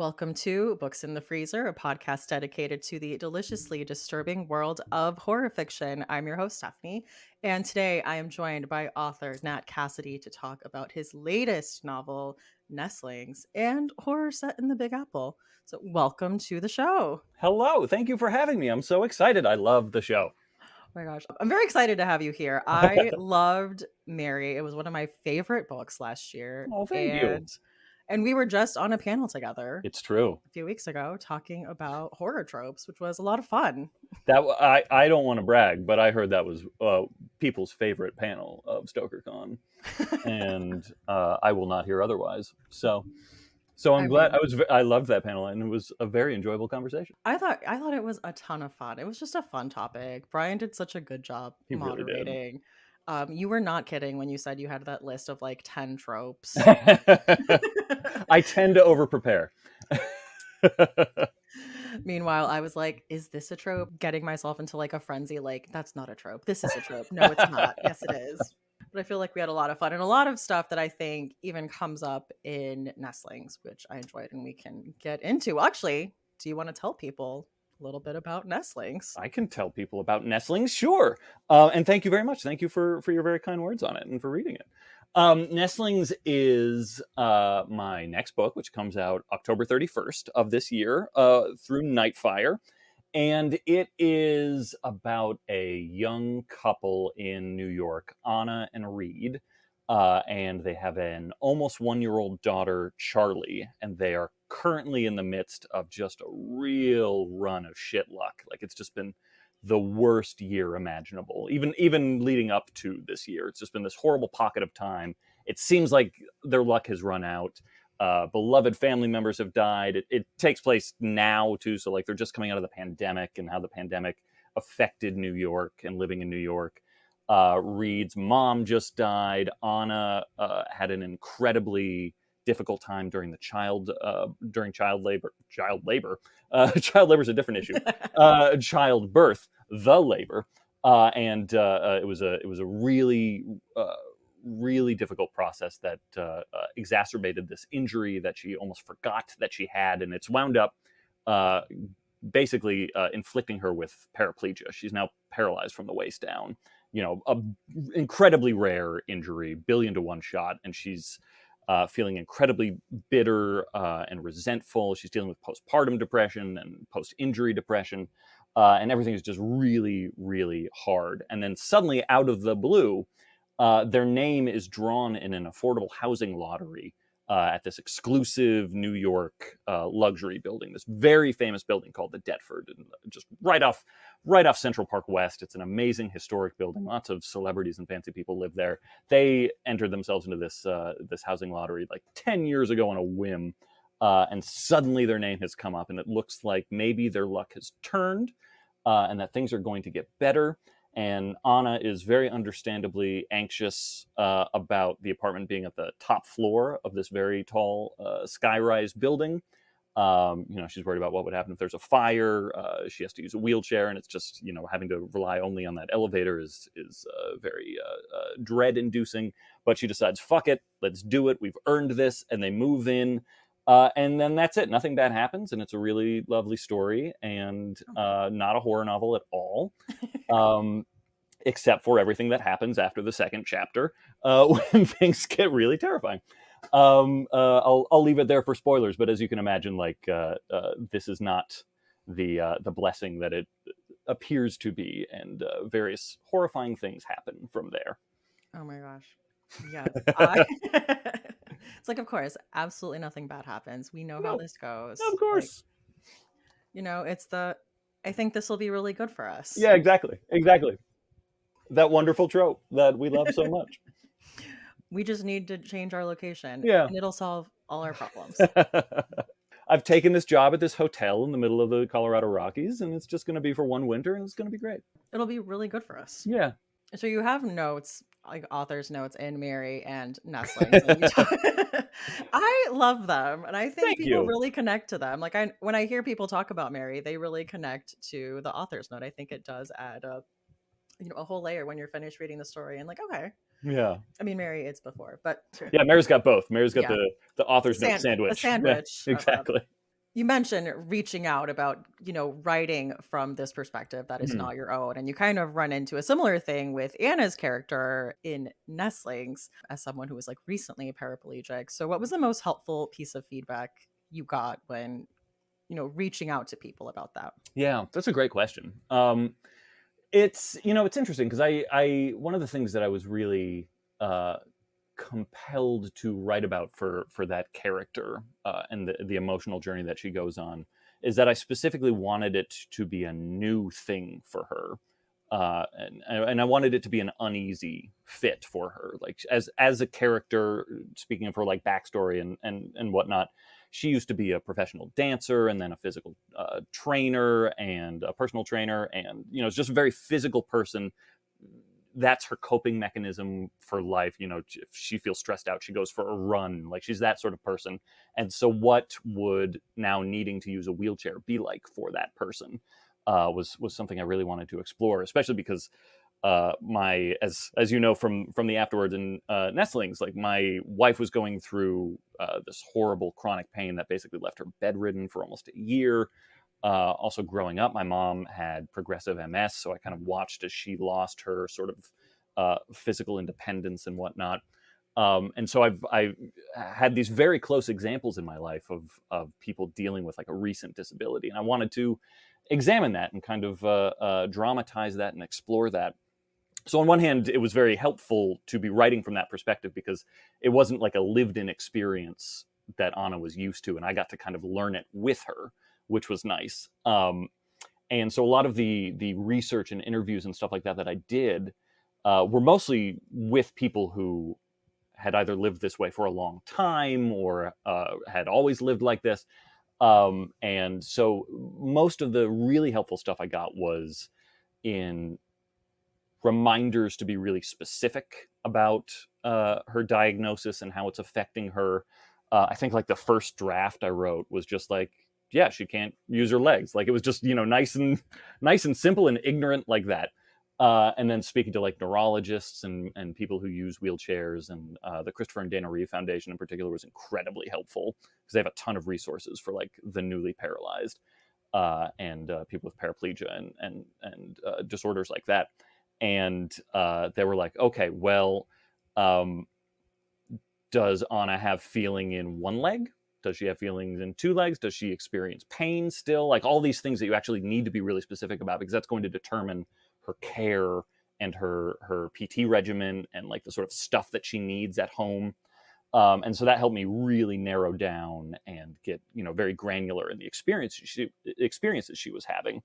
Welcome to Books in the Freezer, a podcast dedicated to the deliciously disturbing world of horror fiction. I'm your host, Stephanie, and today I am joined by author Nat Cassidy to talk about his latest novel, Nestlings, and horror set in the Big Apple. So, welcome to the show. Hello, thank you for having me. I'm so excited. I love the show. Oh my gosh, I'm very excited to have you here. I loved Mary. It was one of my favorite books last year, Oh, thank you. and we were just on a panel together It's true. a few weeks ago talking about horror tropes, which was a lot of fun. I don't want to brag, but I heard that was people's favorite panel of StokerCon, and I will not hear otherwise. So I'm I glad. mean, I loved that panel, and it was a very enjoyable conversation. I thought it was a ton of fun. It was just a fun topic. Brian did such a good job He really did. moderating. You were not kidding when you said you had that list of like 10 tropes. I tend to over prepare. Meanwhile, I was like, is this a trope? Getting myself into like a frenzy, like, that's not a trope. This is a trope. No, it's not. Yes, it is. But I feel like we had a lot of fun and a lot of stuff that I think even comes up in Nestlings, which I enjoyed and we can get into. Actually, do you want to tell people a little bit about Nestlings? I can tell people about Nestlings, sure. And thank you very much. Thank you for your very kind words on it and for reading it. Nestlings is my next book, which comes out October 31st of this year through Nightfire. And it is about a young couple in New York, Anna and Reed. And they have an almost 1-year-old daughter, Charlie, and they are currently in the midst of just a real run of shit luck. Like, it's just been the worst year imaginable. Even leading up to this year, it's just been this horrible pocket of time. It seems like their luck has run out. Beloved family members have died. It takes place now too, so like they're just coming out of the pandemic and how the pandemic affected New York and living in New York. Reed's mom just died. Anna had an incredibly difficult time during child labor. Child labor is a different issue. Childbirth, the labor, and it was a really difficult process that exacerbated this injury that she almost forgot that she had, and it's wound up basically inflicting her with paraplegia. She's now paralyzed from the waist down. A incredibly rare injury, 1,000,000,000 to 1 shot, and she's feeling incredibly bitter and resentful. She's dealing with postpartum depression and post-injury depression, and everything is just really, really hard. And then suddenly, out of the blue, their name is drawn in an affordable housing lottery at this exclusive New York luxury building, this very famous building called the Deptford, and just right off Central Park West. It's an amazing historic building. Lots of celebrities and fancy people live there. They entered themselves into this housing lottery like 10 years ago on a whim, and suddenly their name has come up, and it looks like maybe their luck has turned, and that things are going to get better. And Anna is very understandably anxious about the apartment being at the top floor of this very tall skyrise building. She's worried about what would happen if there's a fire. She has to use a wheelchair, and it's just, having to rely only on that elevator is very dread-inducing. But she decides, fuck it, let's do it. We've earned this, and they move in. And then that's it. Nothing bad happens, and it's a really lovely story, and not a horror novel at all, except for everything that happens after the second chapter, when things get really terrifying. I'll leave it there for spoilers, but as you can imagine, this is not the blessing that it appears to be, and various horrifying things happen from there. Oh my gosh. Yes. It's like, of course, absolutely nothing bad happens. We know how No, this goes. of Like, course. I think this will be really good for us. Yeah, exactly. That wonderful trope that we love so much. We just need to change our location, Yeah. and it'll solve all our problems. I've taken this job at this hotel in the middle of the Colorado Rockies, and it's just going to be for one winter, and it's going to be great. It'll be really good for us. Yeah. So you have notes, like author's notes in Mary and Nestlings. I love them, and I think Thank people you. really connect to them. Like, when I hear people talk about Mary, they really connect to the author's note. I think it does add a whole layer when you're finished reading the story, and like, okay. Yeah. I mean, Mary, it's before, but yeah, Mary's got both. Mary's got the author's note a sandwich. sandwich. Yeah, exactly. You mentioned reaching out about, writing from this perspective that is Mm. not your own. And you kind of run into a similar thing with Anna's character in Nestlings as someone who was like recently paraplegic. So, what was the most helpful piece of feedback you got when, reaching out to people about that? Yeah, that's a great question. It's interesting because I one of the things that I was really uh, compelled to write about for that character and the emotional journey that she goes on is that I specifically wanted it to be a new thing for her. And I wanted it to be an uneasy fit for her, like as a character. Speaking of her like backstory and whatnot, she used to be a professional dancer and then a physical trainer and a personal trainer, and it's just a very physical person. That's her coping mechanism for life. If she feels stressed out, she goes for a run. Like she's that sort of person. And so, what would now needing to use a wheelchair be like for that person? Was something I really wanted to explore, especially because my as you know from the afterwards in Nestlings, like my wife was going through this horrible chronic pain that basically left her bedridden for almost a year. Also, growing up, my mom had progressive MS, so I kind of watched as she lost her sort of physical independence and whatnot. And so I've had these very close examples in my life of people dealing with like a recent disability, and I wanted to examine that and kind of dramatize that and explore that. So on one hand, it was very helpful to be writing from that perspective because it wasn't like a lived-in experience that Anna was used to, and I got to kind of learn it with her, which was nice. And so a lot of the research and interviews and stuff like that that I did were mostly with people who had either lived this way for a long time or had always lived like this. And so most of the really helpful stuff I got was in reminders to be really specific about her diagnosis and how it's affecting her. I think like the first draft I wrote was just like, yeah, she can't use her legs. Like it was just nice and simple and ignorant like that. And then speaking to like neurologists and people who use wheelchairs, and the Christopher and Dana Reeve Foundation in particular was incredibly helpful because they have a ton of resources for like the newly paralyzed and people with paraplegia and disorders like that. And they were like, okay, well, um, does Anna have feeling in one leg? Does she have feelings in two legs? Does she experience pain still? Like all these things that you actually need to be really specific about, because that's going to determine her care and her PT regimen and like the sort of stuff that she needs at home. And so that helped me really narrow down and get very granular in the experiences she was having.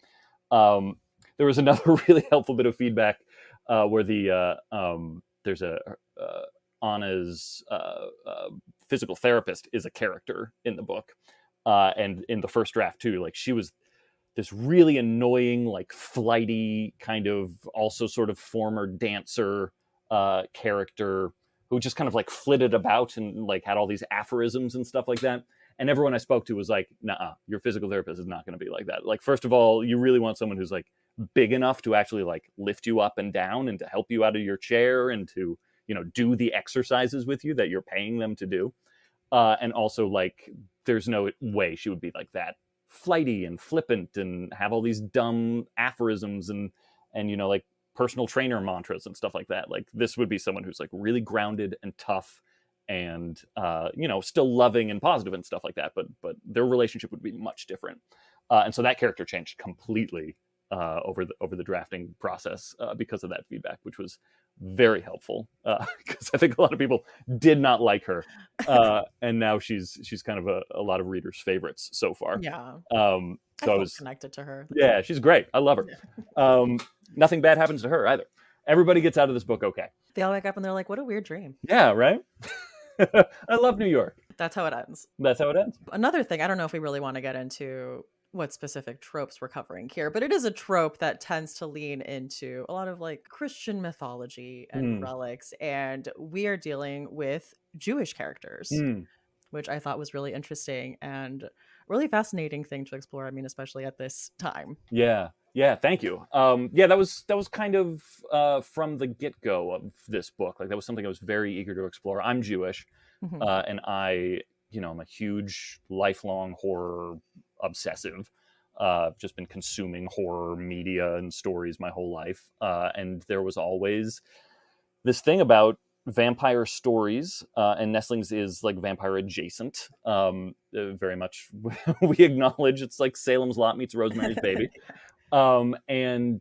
Um, there was another really helpful bit of feedback where there's a Anna's physical therapist is a character in the book, and in the first draft too. Like she was this really annoying, like flighty kind of also sort of former dancer character who just kind of like flitted about and like had all these aphorisms and stuff like that. And everyone I spoke to was like, nah, your physical therapist is not going to be like that. Like, first of all, you really want someone who's like big enough to actually like lift you up and down and to help you out of your chair and to, do the exercises with you that you're paying them to do. And also, like, there's no way she would be like that flighty and flippant and have all these dumb aphorisms and like personal trainer mantras and stuff like that. Like this would be someone who's like really grounded and tough and still loving and positive and stuff like that, but their relationship would be much different. And so that character changed completely over the drafting process because of that feedback, which was very helpful because I think a lot of people did not like her, and now she's kind of a lot of readers' favorites so far. Yeah. I So I felt was, connected to her. yeah, she's great. I love her. Yeah. Um, Nothing bad happens to her either. Everybody gets out of this book okay. They all wake up and they're like, what a weird dream. Yeah, right. I love New York. That's how it ends. That's how it ends. Another thing, I don't know if we really want to get into what specific tropes we're covering here, but it is a trope that tends to lean into a lot of like Christian mythology and Mm, relics. And we are dealing with Jewish characters, mm. which I thought was really interesting and really fascinating thing to explore. I mean, especially at this time. Yeah, yeah. Thank you. Yeah, that was kind of from the get go of this book. Like that was something I was very eager to explore. I'm Jewish, Mhm. and I'm a huge lifelong horror obsessive. I've just been consuming horror media and stories my whole life, and there was always this thing about vampire stories, and Nestlings is like vampire adjacent. Very much, we acknowledge it's like Salem's Lot meets Rosemary's Baby. And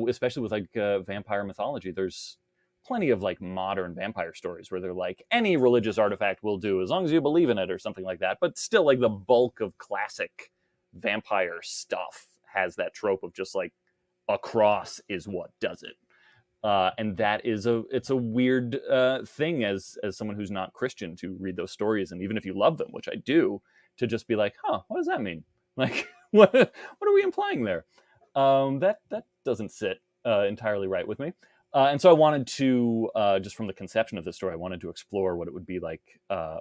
especially with like vampire mythology, there's plenty of like modern vampire stories where they're like any religious artifact will do as long as you believe in it or something like that. But still, like the bulk of classic vampire stuff has that trope of just like a cross is what does it. And that is it's a weird thing as someone who's not Christian to read those stories, and even if you love them, which I do, to just be like, huh, what does that mean? Like, what are we implying there? That doesn't sit entirely right with me. And so I wanted to, just from the conception of this story, I wanted to explore what it would be like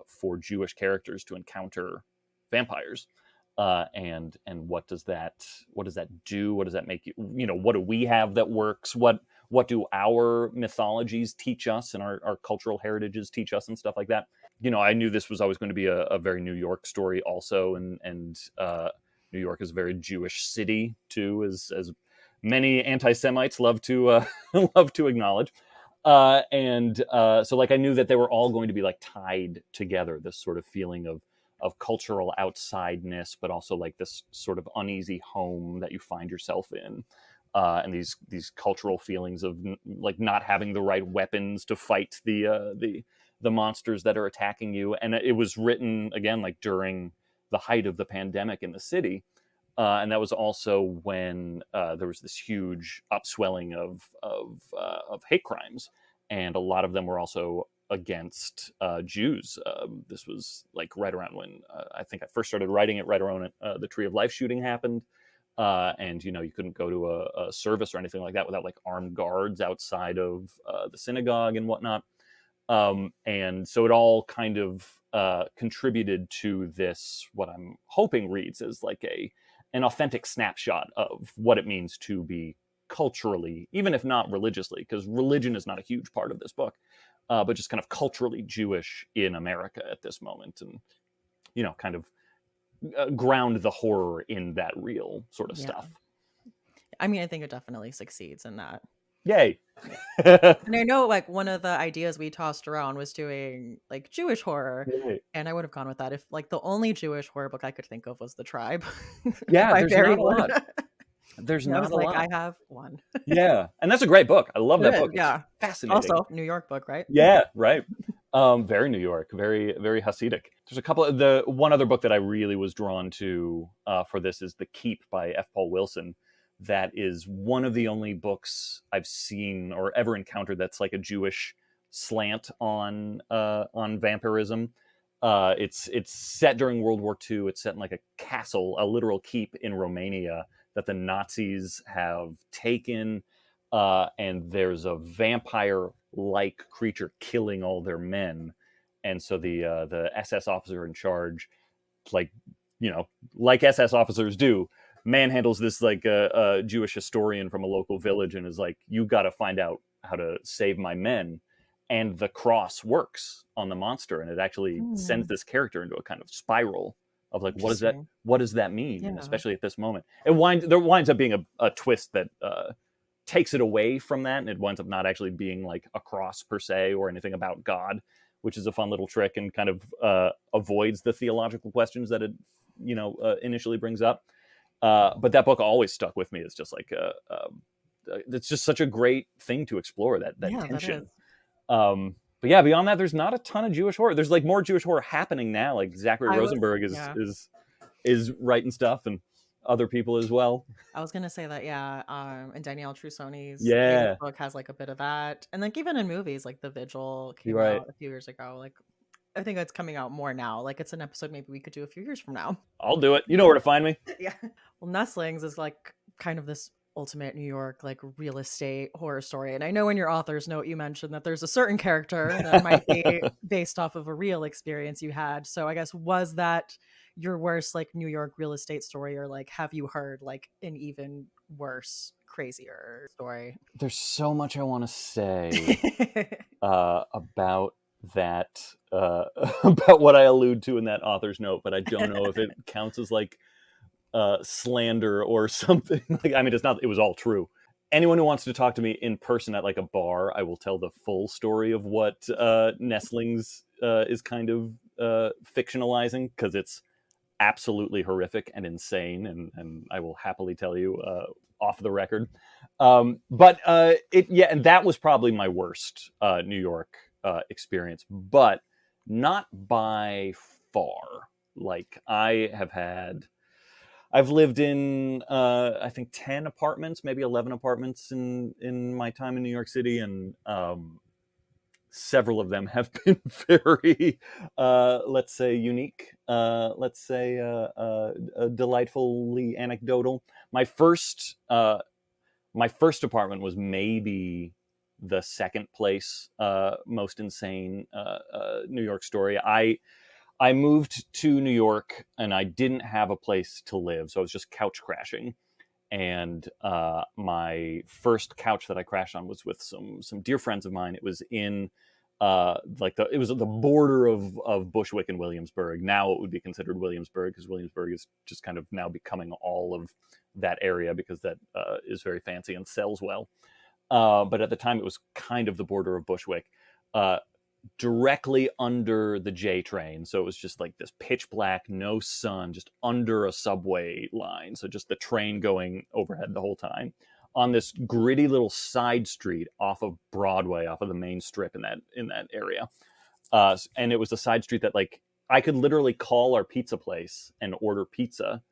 for Jewish characters to encounter vampires, and what does that do? What does that make you? What do we have that works? What do our mythologies teach us, and our cultural heritages teach us, and stuff like that? I knew this was always going to be a very New York story, also, and New York is a very Jewish city too, as many anti-Semites love to love to acknowledge. So like I knew that they were all going to be like tied together. This sort of feeling of cultural outsideness, but also like this sort of uneasy home that you find yourself in, and these cultural feelings of like not having the right weapons to fight the monsters that are attacking you. And it was written again like during the height of the pandemic in the city. And that was also when there was this huge upswelling of hate crimes, and a lot of them were also against Jews. This was like right around when I think I first started writing it, right around the Tree of Life shooting happened, and you couldn't go to a service or anything like that without like armed guards outside of the synagogue and whatnot. And so it all kind of contributed to this, what I'm hoping reads as like an authentic snapshot of what it means to be culturally, even if not religiously, because religion is not a huge part of this book, but just kind of culturally Jewish in America at this moment, and kind of ground the horror in that real sort of Yeah. stuff. I mean, I think it definitely succeeds in that. Yay. And I know like one of the ideas we tossed around was doing like Jewish horror. Yay. And I would have gone with that if like the only Jewish horror book I could think of was The Tribe Yeah, by there's Barry not a Wood. lot. There's And I not was a like, I lot. have one. Yeah, and that's a great book. I love It that is, book. It's yeah. fascinating. Also, New York book, right? Yeah, right. Very New York, very very Hasidic. There's a couple of the one other book that I really was drawn to for this is The Keep by F. Paul Wilson. That is one of the only books I've seen or ever encountered that's like a Jewish slant on vampirism. It's set during World War II. It's set in like a castle, a literal keep in Romania that the Nazis have taken, and there's a vampire-like creature killing all their men, and so the SS officer in charge, like like SS officers do, manhandles this like a Jewish historian from a local village and is like, "You got to find out how to save my men." And the cross works on the monster, and it actually sends Hmm, this character into a kind of spiral of like, interesting. what does that mean? And Yeah. especially at this moment, there winds up being a twist that takes it away from that, and it winds up not actually being like a cross per se or anything about God, which is a fun little trick and kind of avoids the theological questions that it initially brings up. But that book always stuck with me. It's just like it's just such a great thing to explore, that Yeah, that is. tension. But yeah, beyond that, there's not a ton of Jewish horror. There's like more Jewish horror happening now. Like Zachary I was, Rosenberg yeah. is writing stuff, and other people as well. I was gonna say that, yeah. And Danielle Trusoni's latest Yeah, book has like a bit of that, and like even in movies, like The Vigil you're came right. out a few years ago. Like I think it's coming out more now. Like it's an episode maybe we could do a few years from now. I'll do it. You know where to find me. Yeah. Well, Nestlings is like kind of this ultimate New York like real estate horror story. And I know in your author's note you mentioned that there's a certain character that might be based off of a real experience you had. So I guess was that your worst like New York real estate story, or like have you heard like an even worse, crazier story? There's so much I want to say about that, about what I allude to in that author's note, but I don't know if it counts as like slander or something. Like, I mean, it's not. It was all true. Anyone who wants to talk to me in person at like a bar, I will tell the full story of what Nestlings is kind of fictionalizing, because it's absolutely horrific and insane, and I will happily tell you off the record. But it yeah, and that was probably my worst New York experience, but not by far. Like I've lived in I think 10 apartments, maybe 11 apartments in my time in New York City, and several of them have been very, let's say, unique. Let's say, delightfully anecdotal. My first, my first apartment was maybe the second place most insane New York story. I moved to New York and I didn't have a place to live, so I was just couch crashing. And my first couch that I crashed on was with some dear friends of mine. It was in like it was at the border of Bushwick and Williamsburg. Now it would be considered Williamsburg, because Williamsburg is just kind of now becoming all of that area, because that is very fancy and sells well. But at the time, it was kind of the border of Bushwick. Uh, Directly under the J train. So it was just like this pitch black, no sun, just under a subway line. So just the train going overhead the whole time on this gritty little side street off of Broadway, off of the main strip in that area. And it was a side street that, like, I could literally call our pizza place and order pizza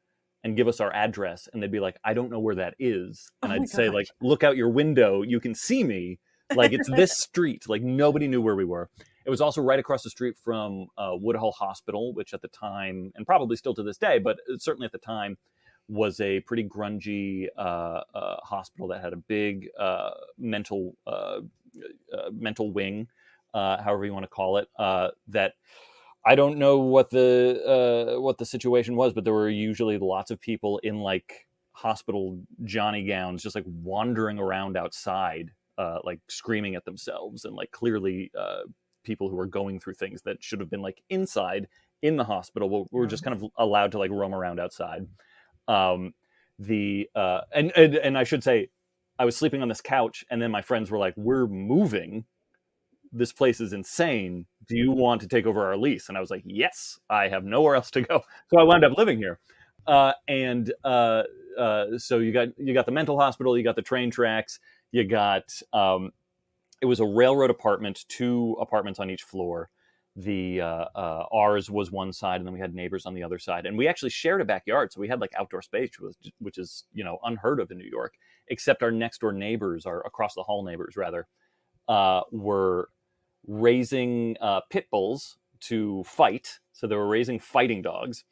and give us our address, and they'd be like, I don't know where that is. Oh And my I'd say, like, gosh. look out your window, you can see me. Like, it's this street. Like, nobody knew where we were. It was also right across the street from Woodhull Hospital, which at the time, and probably still to this day, but certainly at the time, was a pretty grungy hospital that had a big mental wing, however you want to call it. That I don't know what the situation was, but there were usually lots of people in like hospital Johnny gowns, just like wandering around outside, like screaming at themselves, and like clearly people who were going through things that should have been like inside in the hospital were just kind of allowed to like roam around outside. Um, the and I should say, I was sleeping on this couch, and then my friends were like, "We're moving. This place is insane. Do you want to take over our lease?" And I was like, "Yes, I have nowhere else to go." So I wound up living here. And So you got the mental hospital, you got the train tracks, you got it was a railroad apartment, 2 apartments on each floor. The Ours was one side, and then we had neighbors on the other side, and we actually shared a backyard, so we had like outdoor space, which is unheard of in New York. Except our next door neighbors, our across the hall neighbors rather, were raising pit bulls to fight. So they were raising fighting dogs,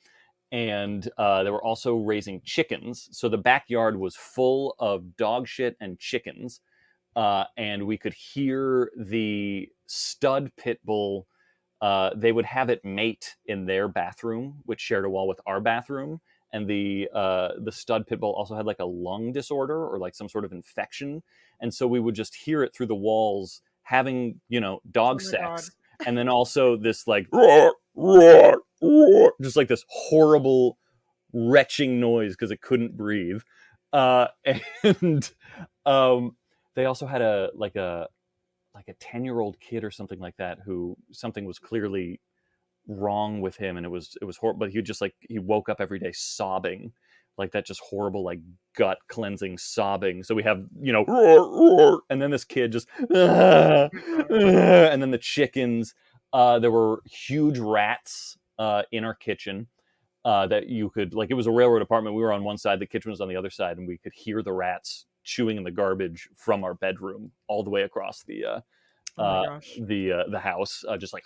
and they were also raising chickens. So the backyard was full of dog shit and chickens, and we could hear the stud pit bull. They would have it mate in their bathroom, which shared a wall with our bathroom. And the stud pit bull also had like a lung disorder or like some sort of infection, and so we would just hear it through the walls having Oh dog my god. sex, and then also this like roar, roar, roar, just like this horrible retching noise because it couldn't breathe. And um, they also had a 10-year-old kid or something like that, who something was clearly wrong with him, and it was horrible, but he woke up every day sobbing, like that, just horrible, like gut cleansing sobbing. So we have roar, roar, and then this kid just Oh my god. and then the chickens. There were huge rats in our kitchen, that you could, like, it was a railroad apartment. We were on one side, the kitchen was on the other side, and we could hear the rats chewing in the garbage from our bedroom all the way across Oh my gosh. the house, just like,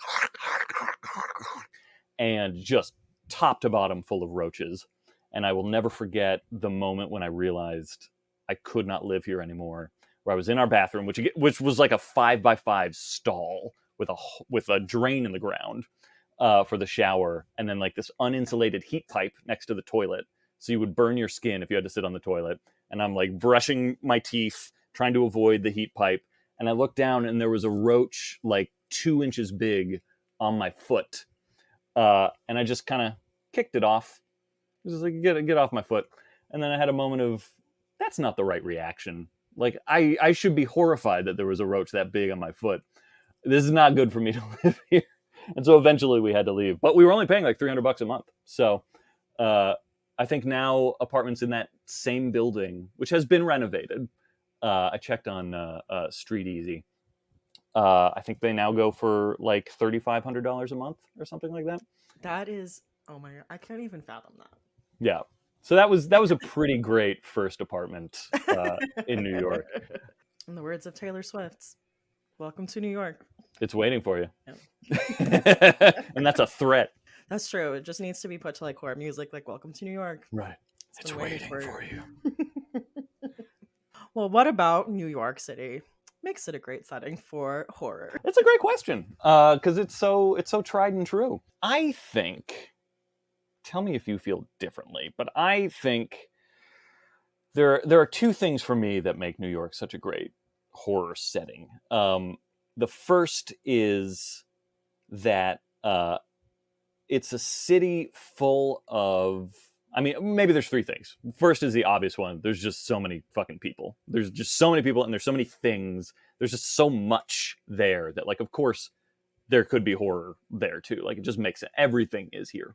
and just top to bottom full of roaches. And I will never forget the moment when I realized I could not live here anymore. Where I was in our bathroom, which was like a 5x5 stall with a drain in the ground for the shower, and then like this uninsulated heat pipe next to the toilet, so you would burn your skin if you had to sit on the toilet. And I'm like brushing my teeth, trying to avoid the heat pipe, and I looked down, and there was a roach like 2 inches big on my foot, and I just kind of kicked it off, It was just like, get off my foot. And then I had a moment of, that's not the right reaction. Like, I should be horrified that there was a roach that big on my foot. This is not good for me to live here. And so eventually we had to leave. But we were only paying like $300 a month. So uh, I think now apartments in that same building, which has been renovated, I checked on Street Easy. I think they now go for like $3,500 a month or something like that. That is, oh my god, I can't even fathom Yeah. So that was a pretty great first apartment in New York. that. In the words of Taylor Swift, welcome to New York. It's waiting for you, Yeah. and that's a threat. That's true. It just needs to be put to like horror music, like "Welcome to New York." Right. It's It's been waiting waiting for for you. Well, what about New York City? Makes it a great setting for horror. It's a great question because it's so tried and true. I think. Tell me if you feel differently, but I think there are two things for me that make New York such a great horror setting. The first is that it's a city full of. I mean, maybe there's three things. First is the obvious one. There's just so many fucking people. There's just so many people, and there's so many things. There's just so much there that, like, of course, there could be horror there too. Like, it just makes it. Everything is here.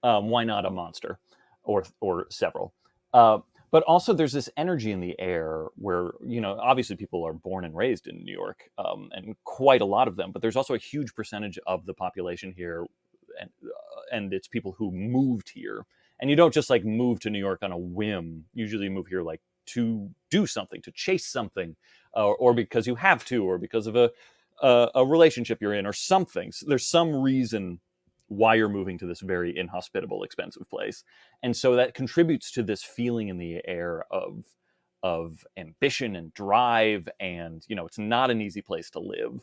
Why not a monster or several? But also, there's this energy in the air where, obviously people are born and raised in New York, and quite a lot of them. But there's also a huge percentage of the population here, and it's people who moved here. And you don't just like move to New York on a whim. Usually, you move here like to do something, to chase something, or because you have to, or because of a relationship you're in, or something. So there's some reason why you're moving to this very inhospitable, expensive place. And so that contributes to this feeling in the air of ambition and drive. And, it's not an easy place to live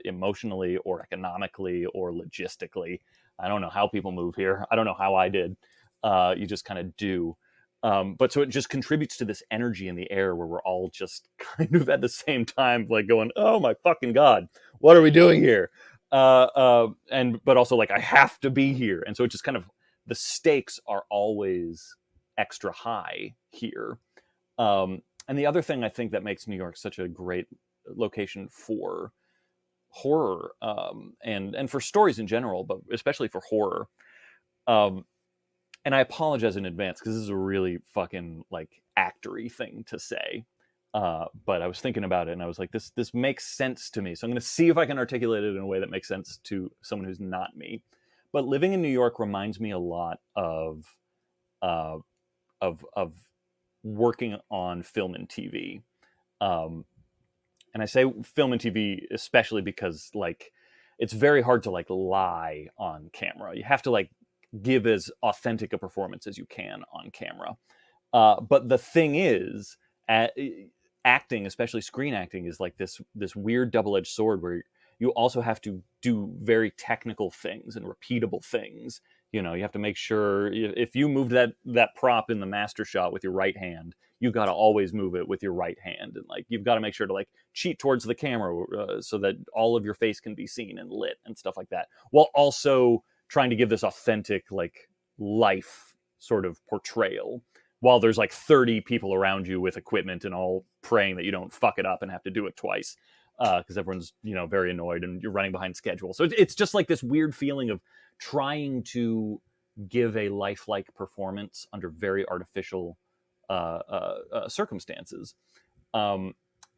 emotionally or economically or logistically. I don't know how people move here. I don't know how I did. You just kind of do. But so it just contributes to this energy in the air where we're all just kind of at the same time, like going, oh my fucking God, what are we doing here? But also like, I have to be here. And so it just kind of, the stakes are always extra high here. And the other thing I think that makes New York such a great location for horror, and for stories in general, but especially for horror. And I apologize in advance because this is a really fucking like actory thing to say. But I was thinking about it and I was like, this makes sense to me. So I'm going to see if I can articulate it in a way that makes sense to someone who's not me. But living in New York reminds me a lot uh, of working on film and TV. And I say film and TV especially because like it's very hard to like lie on camera. You have to like give as authentic a performance as you can on camera. But the thing is, acting, especially screen acting, is like this weird double-edged sword where you also have to do very technical things and repeatable things. You have to make sure if you moved that prop in the master shot with your right hand, you got to always move it with your right hand, and like you've got to make sure to like cheat towards the camera so that all of your face can be seen and lit and stuff like that, while also trying to give this authentic like life sort of portrayal while there's like 30 people around you with equipment and all praying that you don't fuck it up and have to do it twice because everyone's very annoyed and you're running behind schedule. So it's just like this weird feeling of trying to give a lifelike performance under very artificial circumstances. And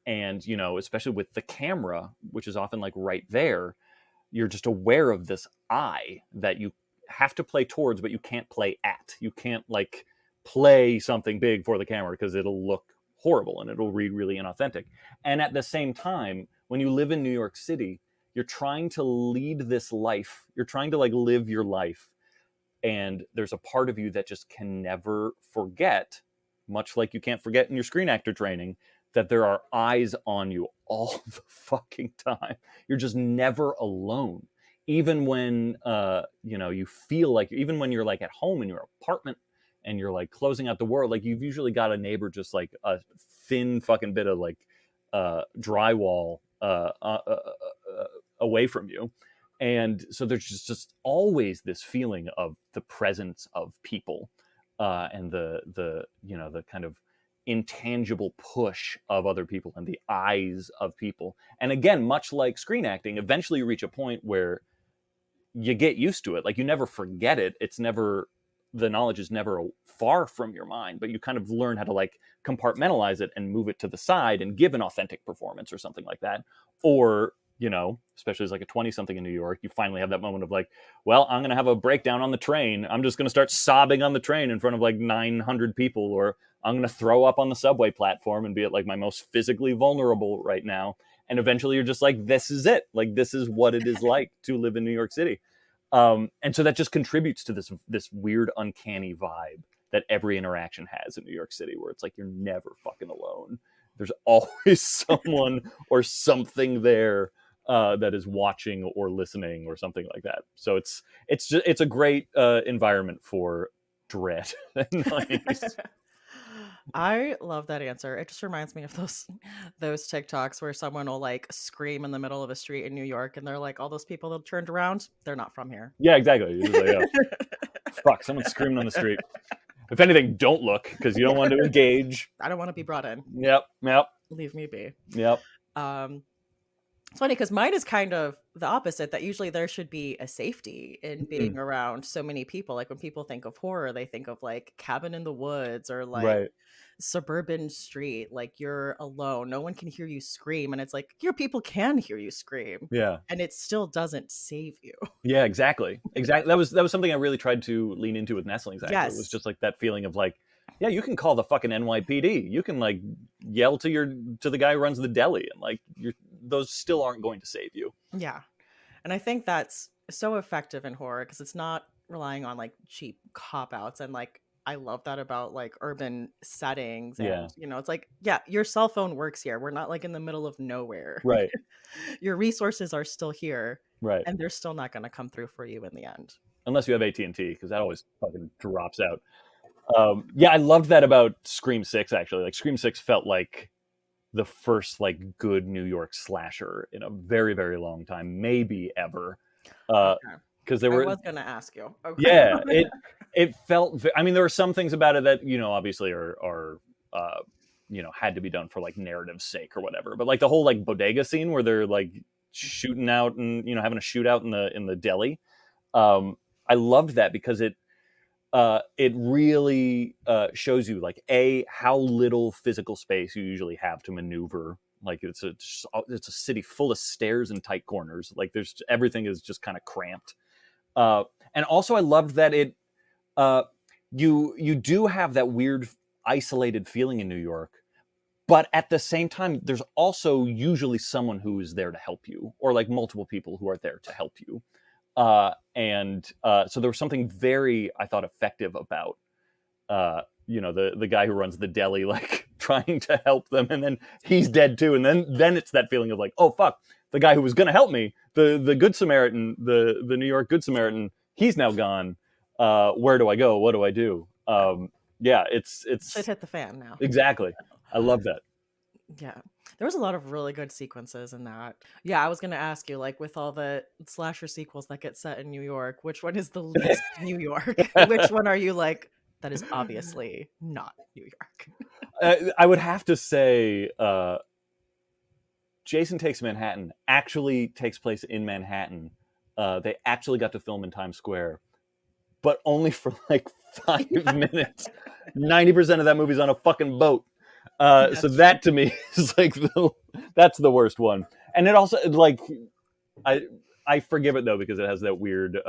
especially with the camera, which is often like right there, you're just aware of this eye that you have to play towards, but you can't play at. You can't like play something big for the camera because it'll look horrible and it'll read really inauthentic. And at the same time, when you live in New York City, you're trying to lead this life. You're trying to like live your life. And there's a part of you that just can never forget, much like you can't forget in your screen actor training, that there are eyes on you all the fucking time. You're just never alone. Even when, you feel like, even when you're like at home in your apartment and you're like closing out the world, like you've usually got a neighbor just like a thin fucking bit of like drywall away from you. And so there's just always this feeling of the presence of people. and the kind of intangible push of other people and the eyes of people. And again, much like screen acting, eventually you reach a point where you get used to it. Like you never forget it. It's never, the knowledge is never far from your mind, but you kind of learn how to like compartmentalize it and move it to the side and give an authentic performance or something like that. Or, especially as like a 20 something in New York, you finally have that moment of like, well, I'm going to have a breakdown on the train. I'm just going to start sobbing on the train in front of like 900 people, or I'm going to throw up on the subway platform and be at like my most physically vulnerable right now. And eventually you're just like, this is it. Like, this is what it is like to live in New York City. And so that just contributes to this weird, uncanny vibe that every interaction has in New York City, where it's like you're never fucking alone. There's always someone or something there that is watching or listening or something like that. So it's a great environment for dread. Nice. I love that answer. It just reminds me of those TikToks where someone will like scream in the middle of a street in New York and they're like, all those people that turned around, they're not from here. Yeah, exactly. You're just like, oh, fuck, someone's screaming on the street. If anything, don't look because you don't want to engage. I don't want to be brought in. Yep. Leave me be. Yep. It's funny because mine is kind of the opposite, that usually there should be a safety in Mm, being around so many people. Like when people think of horror, they think of like cabin in the woods or like right. suburban street. Like you're alone. No one can hear you scream. And it's like your people can hear you scream Yeah. and it still doesn't save you. Yeah, exactly. Exactly. That was something I really tried to lean into with Nestlings, actually. It was Yes. just like that feeling of like, yeah, you can call the fucking NYPD. You can like yell to the guy who runs the deli, and like those still aren't going to save you. Yeah. And I think that's so effective in horror because it's not relying on like cheap cop outs. And like, I love that about like urban settings. Yeah. And, it's like, yeah, your cell phone works here. We're not like in the middle of nowhere. Right. Your resources are still here Right. and they're still not going to come through for you in the end. Unless you have AT&T, because that always fucking drops out. Yeah, I loved that about Scream 6, actually. Like Scream 6 felt like the first like good New York slasher in a very, very long time, maybe ever. Okay. Because there I were, was going to ask you. Okay. yeah, it felt, I mean, there were some things about it that, obviously are had to be done for like narrative's sake or whatever. But like the whole like bodega scene where they're like shooting out and having a shootout in the deli. I loved that because it really shows you like how little physical space you usually have to maneuver. Like it's a city full of stairs and tight corners. Like everything is just kind of cramped. And also I loved that you do have that weird isolated feeling in New York, but at the same time there's also usually someone who is there to help you, or like multiple people who are there to help you. So there was something very, I thought, effective about the guy who runs the deli, like trying to help them, and then he's dead too, and then it's that feeling of like, oh fuck, the guy who was going to help me, the Good Samaritan, the New York Good Samaritan, he's now gone. Where do I go? What do I do? Yeah, it's Shit hit the fan now. exactly. I love that. Yeah. There was a lot of really good sequences in that. Yeah, I was going to ask you, like, with all the slasher sequels that get set in New York, which one is the least New York? Which one are you like, that is obviously not New York? I would have to say Jason Takes Manhattan actually takes place in Manhattan. They actually got to film in Times Square, but only for like 5 minutes. 90% of that movie's on a fucking boat. So that to me is like that's the worst one. And it also like I forgive it though because it has that weird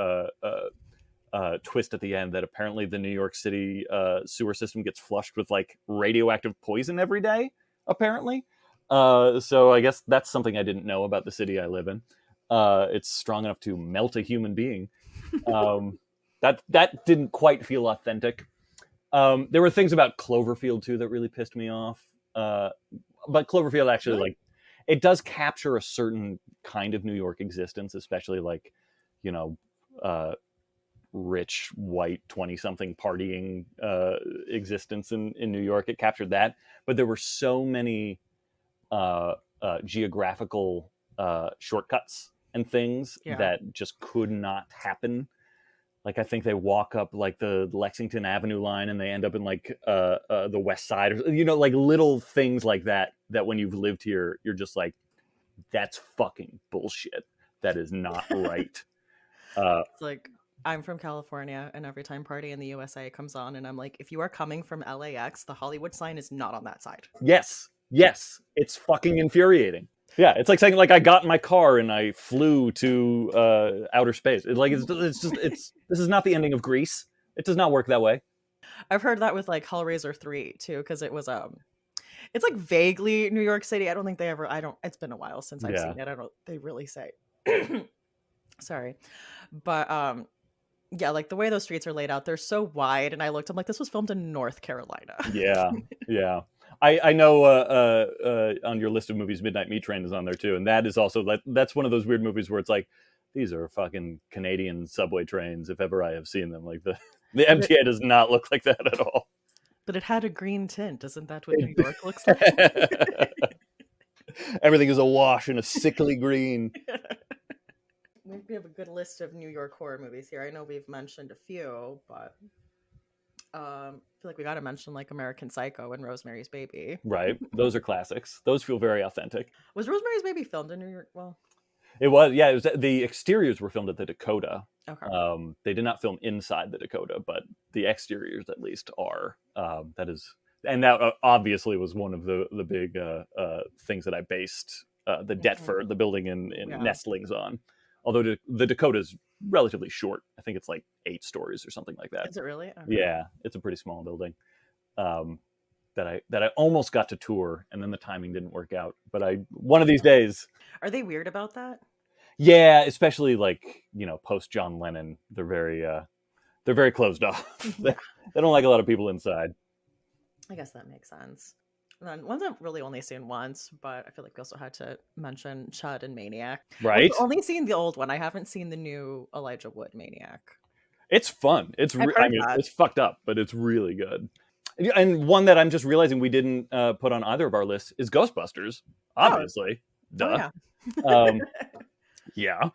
twist at the end that apparently the New York City sewer system gets flushed with like radioactive poison every day. Apparently, so I guess that's something I didn't know about the city I live in. It's strong enough to melt a human being. That didn't quite feel authentic. There were things about Cloverfield too that really pissed me off. But Cloverfield actually Really? like it does capture a certain kind of New York existence, especially like you know rich white 20-something partying existence in New York. It captured that, but there were so many geographical shortcuts and things Yeah. that just could not happen like I think they walk up like the Lexington Avenue line and they end up in like the West Side, or like little things like that. That when you've lived here, you're just like, that's fucking bullshit. That is not right. Uh, It's like I'm from California, and every time Party in the USA comes on, and I'm like, if you are coming from LAX, the Hollywood sign is not on that side. yes, yes, it's fucking infuriating. Yeah, it's like saying like I got in my car and I flew to outer space. It's this is not the ending of Grease. It does not work that way. I've heard that with like Hellraiser 3 too, because it was it's like vaguely New York City. I don't think they ever I don't it's been a while since I've Yeah, seen it. I don't they really say sorry. But yeah, like the way those streets are laid out, they're so wide. And I'm like, this was filmed in North Carolina. yeah, yeah. I know on your list of movies, Midnight Meat Train is on there too, and that is also like that's one of those weird movies where it's like these are fucking Canadian subway trains if ever I have seen them. Like the but it MTA does not look like that at all. but it had a green tint. Isn't that what New York looks like? Everything is awash in a sickly green. We have a good list of New York horror movies here. I know we've mentioned a few, but I feel like we got to mention like American Psycho and Rosemary's Baby. Right. Those are classics. Those feel very authentic. Was Rosemary's Baby filmed in New York? Well, It was, yeah. It was the exteriors were filmed at the Dakota. okay. They did not film inside the Dakota, but the exteriors at least are. That is, and that obviously was one of the big things that I based the Mhm. Detford, the building in Yeah. Nestlings on. Although the Dakota is relatively short. I think it's like 8 stories or something like that. Is it really? Okay. Yeah, it's a pretty small building. Um, that I almost got to tour, and then the timing didn't work out. But I one of these days, Are they weird about that? yeah, especially like post John Lennon, they're very closed off. they, Yeah, they don't like a lot of people inside, I guess that makes sense. And then ones I've really only seen once, but I feel like we also had to mention Chud and Maniac. Well, right? I've only seen the old one. I haven't seen the new Elijah Wood Maniac. It's fun. I've I heard mean, that. it's fucked up, but it's really good. And one that I'm just realizing we didn't put on either of our lists is Ghostbusters. Oh, Obviously, oh duh. yeah. Um, yeah,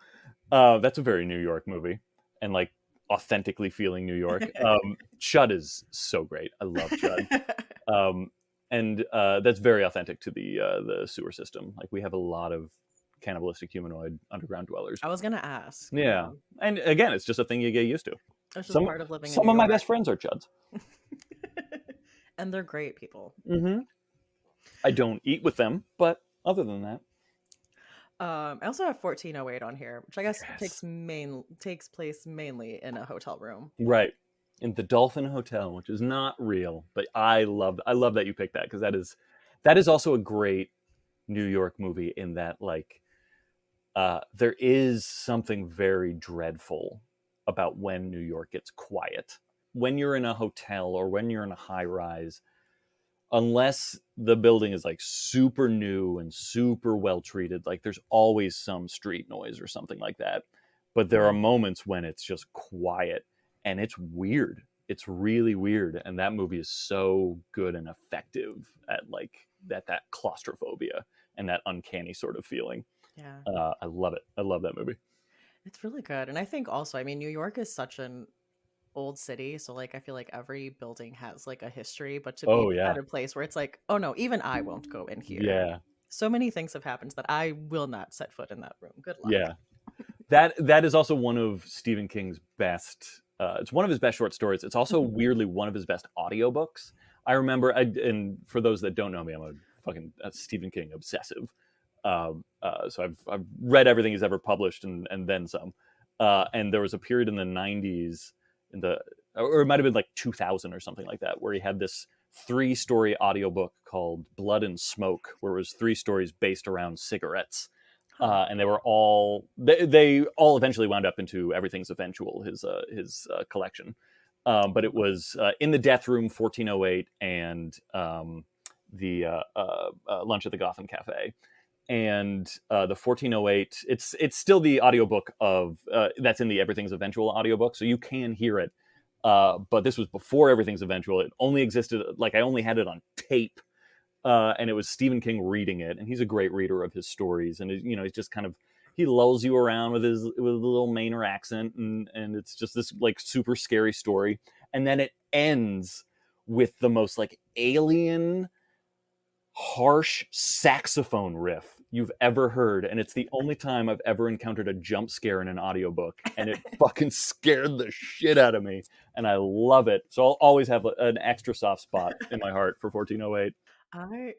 that's a very New York movie, and like authentically feeling New York. Chud is so great. I love Chud. Um, and that's very authentic to the sewer system. Like we have a lot of cannibalistic humanoid underground dwellers. I was gonna ask. Yeah, Yeah, and again, it's just a thing you get used to. it's just Some part of living in some New of my York. best friends are chuds. And they're great people. I don't eat with them, but other than that, I also have 1408 on here, which I guess yes, takes place mainly in a hotel room. right. In the Dolphin Hotel, which is not real, but I love that you picked that because that is also a great New York movie in that like there is something very dreadful about when New York gets quiet. When you're in a hotel or when you're in a high rise, unless the building is like super new and super well treated, like there's always some street noise or something like that. But there are Mhm. moments when it's just quiet and it's weird. It's really weird. And that movie is so good and effective at like that claustrophobia and that uncanny sort of feeling. Yeah, I love it. I love that movie. it's really good. And I think also, I mean, New York is such an old city, so like I feel like every building has like a history, but to be Oh yeah, at a place where it's like, oh no, even I won't go in here. yeah, So many things have happened that I will not set foot in that room. Good luck. yeah. That is also one of Stephen King's best. It's one of his best short stories. It's also weirdly one of his best audiobooks. I remember, and for those that don't know me, I'm a fucking Stephen King obsessive. So I've read everything he's ever published and then some. And there was a period in the '90s, in the or it might have been like 2000 or something like that, where he had this 3-story audiobook called Blood and Smoke, where it was 3 stories based around cigarettes. Huh. And they all eventually wound up into Everything's Eventual, his collection. But it was In the Death Room, 1408, and the Lunch at the Gotham Cafe. And the 1408, it's still the audiobook of that's in the Everything's Eventual audiobook, so you can hear it. But this was before Everything's Eventual. It only existed, like I only had it on tape, and it was Stephen King reading it, and he's a great reader of his stories, and he's just kind of he lulls you around with a little Mainer accent, and it's just this like super scary story, and then it ends with the most like alien harsh saxophone riff you've ever heard, and it's the only time I've ever encountered a jump scare in an audiobook, and it fucking scared the shit out of me, and I love it. So I'll always have an extra soft spot in my heart for 1408. I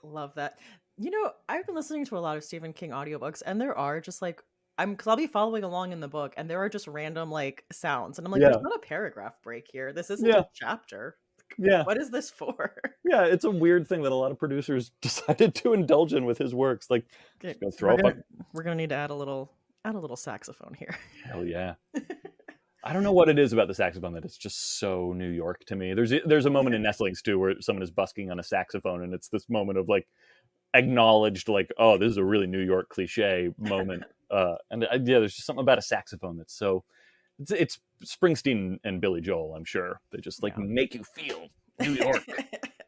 love that. You know, I've been listening to a lot of Stephen King audiobooks, and there are just like because I'll be following along in the book, and there are just random like sounds, and I'm like, there's Yeah, not a paragraph break here. This isn't a yeah, chapter. yeah, What is this for? yeah. It's a weird thing that a lot of producers decided to indulge in with his works. Like, Okay, just gonna throw a fuck. we're gonna need to add a little saxophone here. Hell yeah. I don't know what it is about the saxophone that it's just so New York to me. There's a moment in Nestlings too where someone is busking on a saxophone, and it's this moment of like acknowledged like, oh, this is a really New York cliche moment. Yeah, there's just something about a saxophone that's so it's Springsteen and Billy Joel, I'm sure. They just like Yeah. make you feel New York.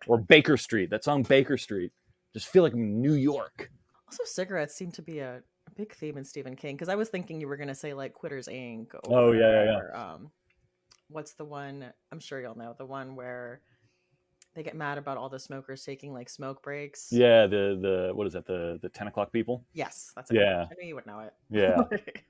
Or Baker Street, that song Baker Street. Just feel like New York. Also, cigarettes seem to be a big theme in Stephen King because I was thinking you were gonna say like Quitters Inc. Oh yeah, yeah, yeah. or what's the one? I'm sure you'll know the one where they get mad about all the smokers taking like smoke breaks. Yeah, the what is that? The 10 o'clock people? Yes, that's it. Yeah. I knew you would know Yeah. it.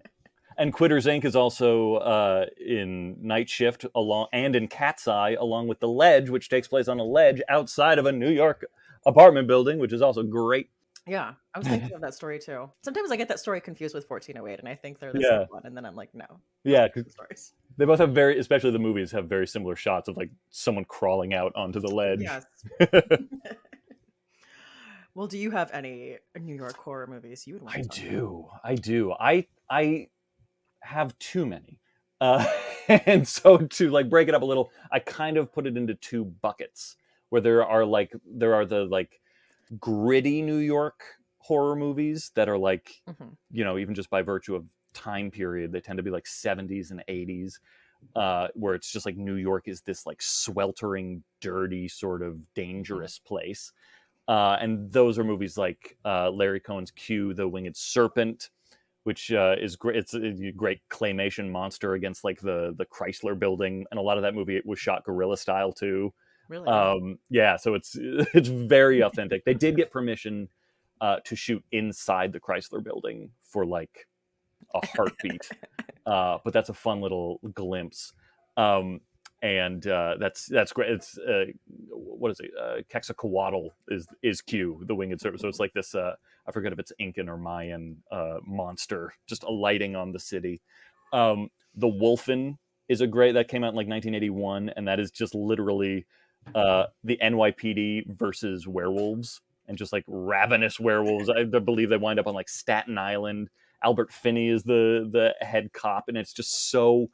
And Quitters Inc. is also in Night Shift along and in Cat's Eye, along with The Ledge, which takes place on a ledge outside of a New York apartment building, which is also great. Yeah, I was thinking of that story too. Sometimes I get that story confused with 1408, and I think they're the same Yeah, one, and then I'm like, no, those yeah, are 'cause different stories. they both have very, especially the movies, have very similar shots of like someone crawling out onto the ledge. Yes. Well, do you have any New York horror movies you would want I to talk about? do, I do. I have too many. Uh, and so to like break it up a little, I kind of put it into two buckets where there are the like gritty New York horror movies that are like, Hmm. even just by virtue of time period, they tend to be like 70s and 80s, where it's just like New York is this like sweltering, dirty, sort of Hmm. dangerous place. And those are movies like Larry Cohen's Q, The Winged Serpent, which is great. It's a great claymation monster against like the Chrysler Building, and a lot of that movie was shot guerrilla style too. Really? Yeah, so it's it's very authentic. They did get permission to shoot inside the Chrysler Building for like a heartbeat, but that's a fun little glimpse. Um, and that's great. It's what is it? Quetzalcoatl is Q, the winged serpent. So it's like this. I forget if it's Incan or Mayan monster just alighting on the city. The Wolfen is a great that came out in like 1981, and that is just literally the NYPD versus werewolves, and just like ravenous werewolves. I believe they wind up on like Staten Island. Albert Finney is the head cop, and it's just so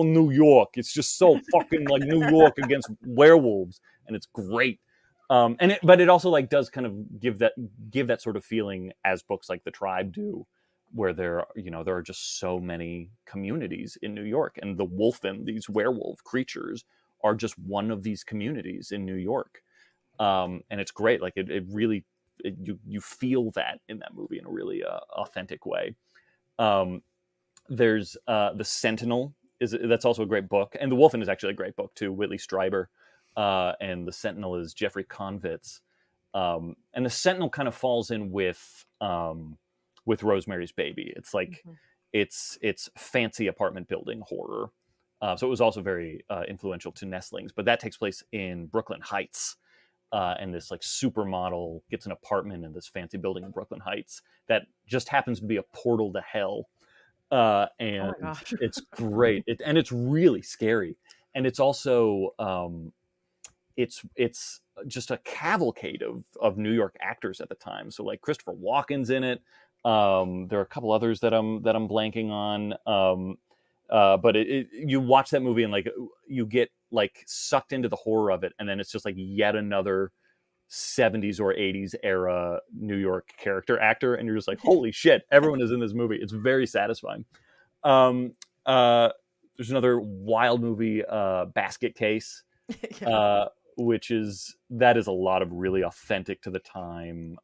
New York. It's just so fucking like New York against werewolves, and it's great. But it also like does kind of give that sort of feeling as books like The Tribe do, where there are just so many communities in New York, and the Wolfen, these werewolf creatures, are just one of these communities in New York. And it's great. Like it really you feel that in that movie in a really authentic way. Um, there's The Sentinel is that's also a great book, and The Wolfen is actually a great book too. Whitley Strieber, and The Sentinel is Jeffrey Convitz. And The Sentinel kind of falls in with Rosemary's Baby. It's like Mhm. it's fancy apartment building horror. So it was also very influential to Nestlings, but that takes place in Brooklyn Heights, and this like supermodel gets an apartment in this fancy building in Brooklyn Heights that just happens to be a portal to hell. Oh And my gosh. it's great, and it's really scary, and it's also it's just a cavalcade of New York actors at the time. So like Christopher Walken's in it. There are a couple others that I'm blanking on. But you watch that movie and like you get like sucked into the horror of it, and then it's just like yet another 70s or 80s era New York character actor, and you're just like, holy shit, everyone is in this movie. It's very satisfying. Um, uh, there's another wild movie, Basket Case, Yeah. uh, which is that is a lot of really authentic to the time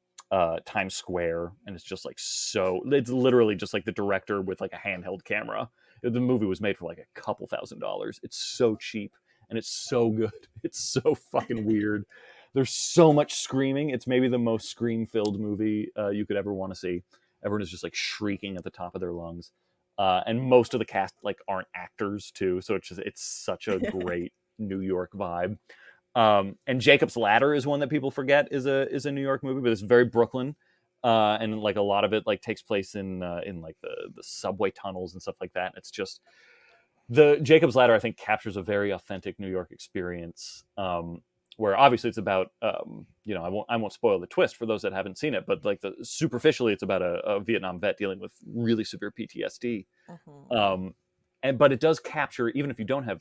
Times Square, and it's just like so. It's literally just like the director with like a handheld camera. The movie was made for like a couple $1,000s. It's so cheap and it's so good. It's so fucking weird. There's so much screaming. It's maybe the most scream-filled movie you could ever want to see. Everyone is just like shrieking at the top of their lungs, and most of the cast like aren't actors too. So it's such a great New York vibe. And Jacob's Ladder is one that people forget is a New York movie, but it's very Brooklyn, and like a lot of it like takes place in like the subway tunnels and stuff like that. It's just the Jacob's Ladder, I think, captures a very authentic New York experience. Where obviously it's about, I won't spoil the twist for those that haven't seen it, but like superficially, it's about a Vietnam vet dealing with really severe PTSD. Mhm. But it does capture, even if you don't have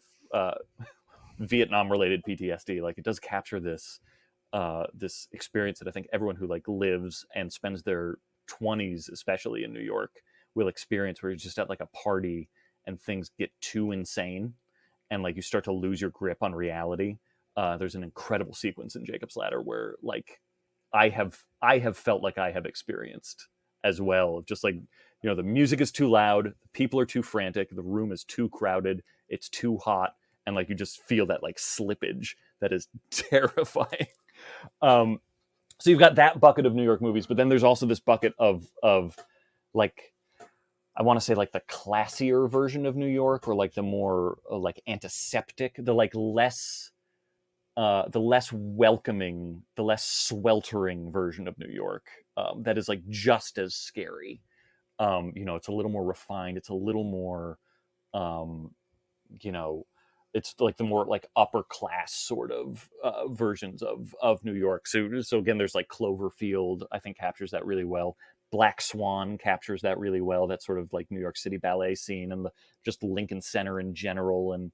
Vietnam related PTSD, like it does capture this experience that I think everyone who like lives and spends their 20s, especially in New York, will experience, where you're just at like a party and things get too insane and like you start to lose your grip on reality. There's an incredible sequence in Jacob's Ladder where like I have felt like I have experienced as well. Just like, the music is too loud, people are too frantic, the room is too crowded, it's too hot, and like you just feel that like slippage that is terrifying. Um, so you've got that bucket of New York movies, but then there's also this bucket of like, I want to say like the classier version of New York, or like the more like antiseptic, the less welcoming, the less sweltering version of New York, that is like just as scary. It's a little more refined. It's a little more, um, you know, it's like the more like upper class sort of versions of New York. So again, there's like Cloverfield. I think captures that really well. Black Swan captures that really well. That sort of like New York City ballet scene, and just Lincoln Center in general. And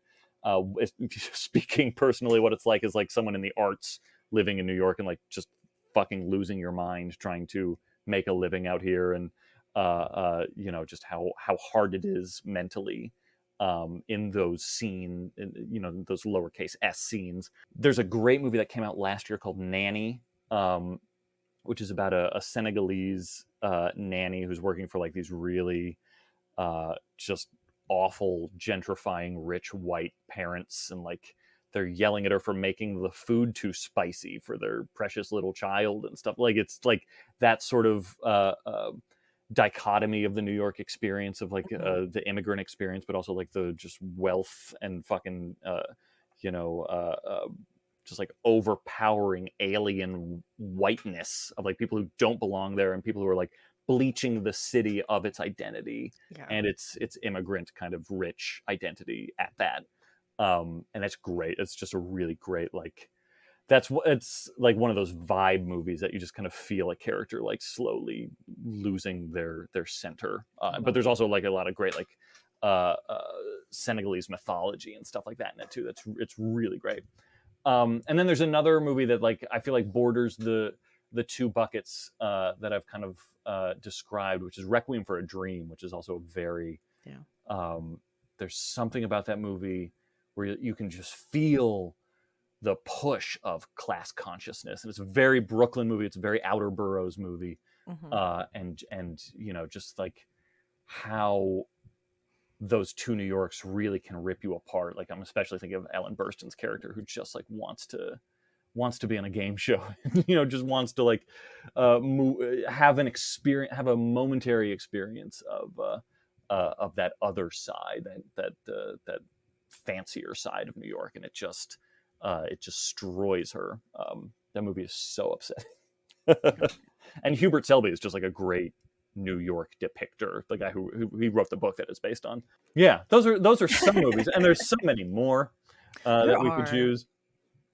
speaking personally, what it's like is like someone in the arts living in New York and like just fucking losing your mind trying to make a living out here, and just how hard it is mentally, in those those lowercase s scenes. There's a great movie that came out last year called Nanny, which is about a Senegalese nanny who's working for like these really just awful, gentrifying, rich white parents, and like they're yelling at her for making the food too spicy for their precious little child and stuff. Like it's like that sort of dichotomy of the New York experience, of like Mhm. the immigrant experience, but also like the just wealth and fucking you know uh, uh, just like overpowering alien whiteness of like people who don't belong there, and people who are like bleaching the city of its identity Yeah. and its immigrant kind of rich identity at that. And that's great. It's just a really great, like, it's like one of those vibe movies that you just kind of feel a character like slowly losing their center. But Love there's it. also like a lot of great like uh, uh, Senegalese mythology and stuff like that in it too. It's really great. And then there's another movie that like I feel like borders the two buckets that I've kind of described, which is Requiem for a Dream, which is also very, Yeah. um, there's something about that movie where you can just feel the push of class consciousness, and it's a very Brooklyn movie. It's a very outer boroughs movie, Mhm. and just like how those two New Yorks really can rip you apart. Like I'm especially thinking of Ellen Burstyn's character, who just like wants to be on a game show, just wants to like have an experience, have a momentary experience of that other side, that fancier side of New York, and it just destroys her. That movie is so upsetting. Yeah. And Hubert Selby is just like a great New York depictor, the guy who he wrote the book that it's based on. Yeah, those are some movies, and there's so many more There that we could are. choose.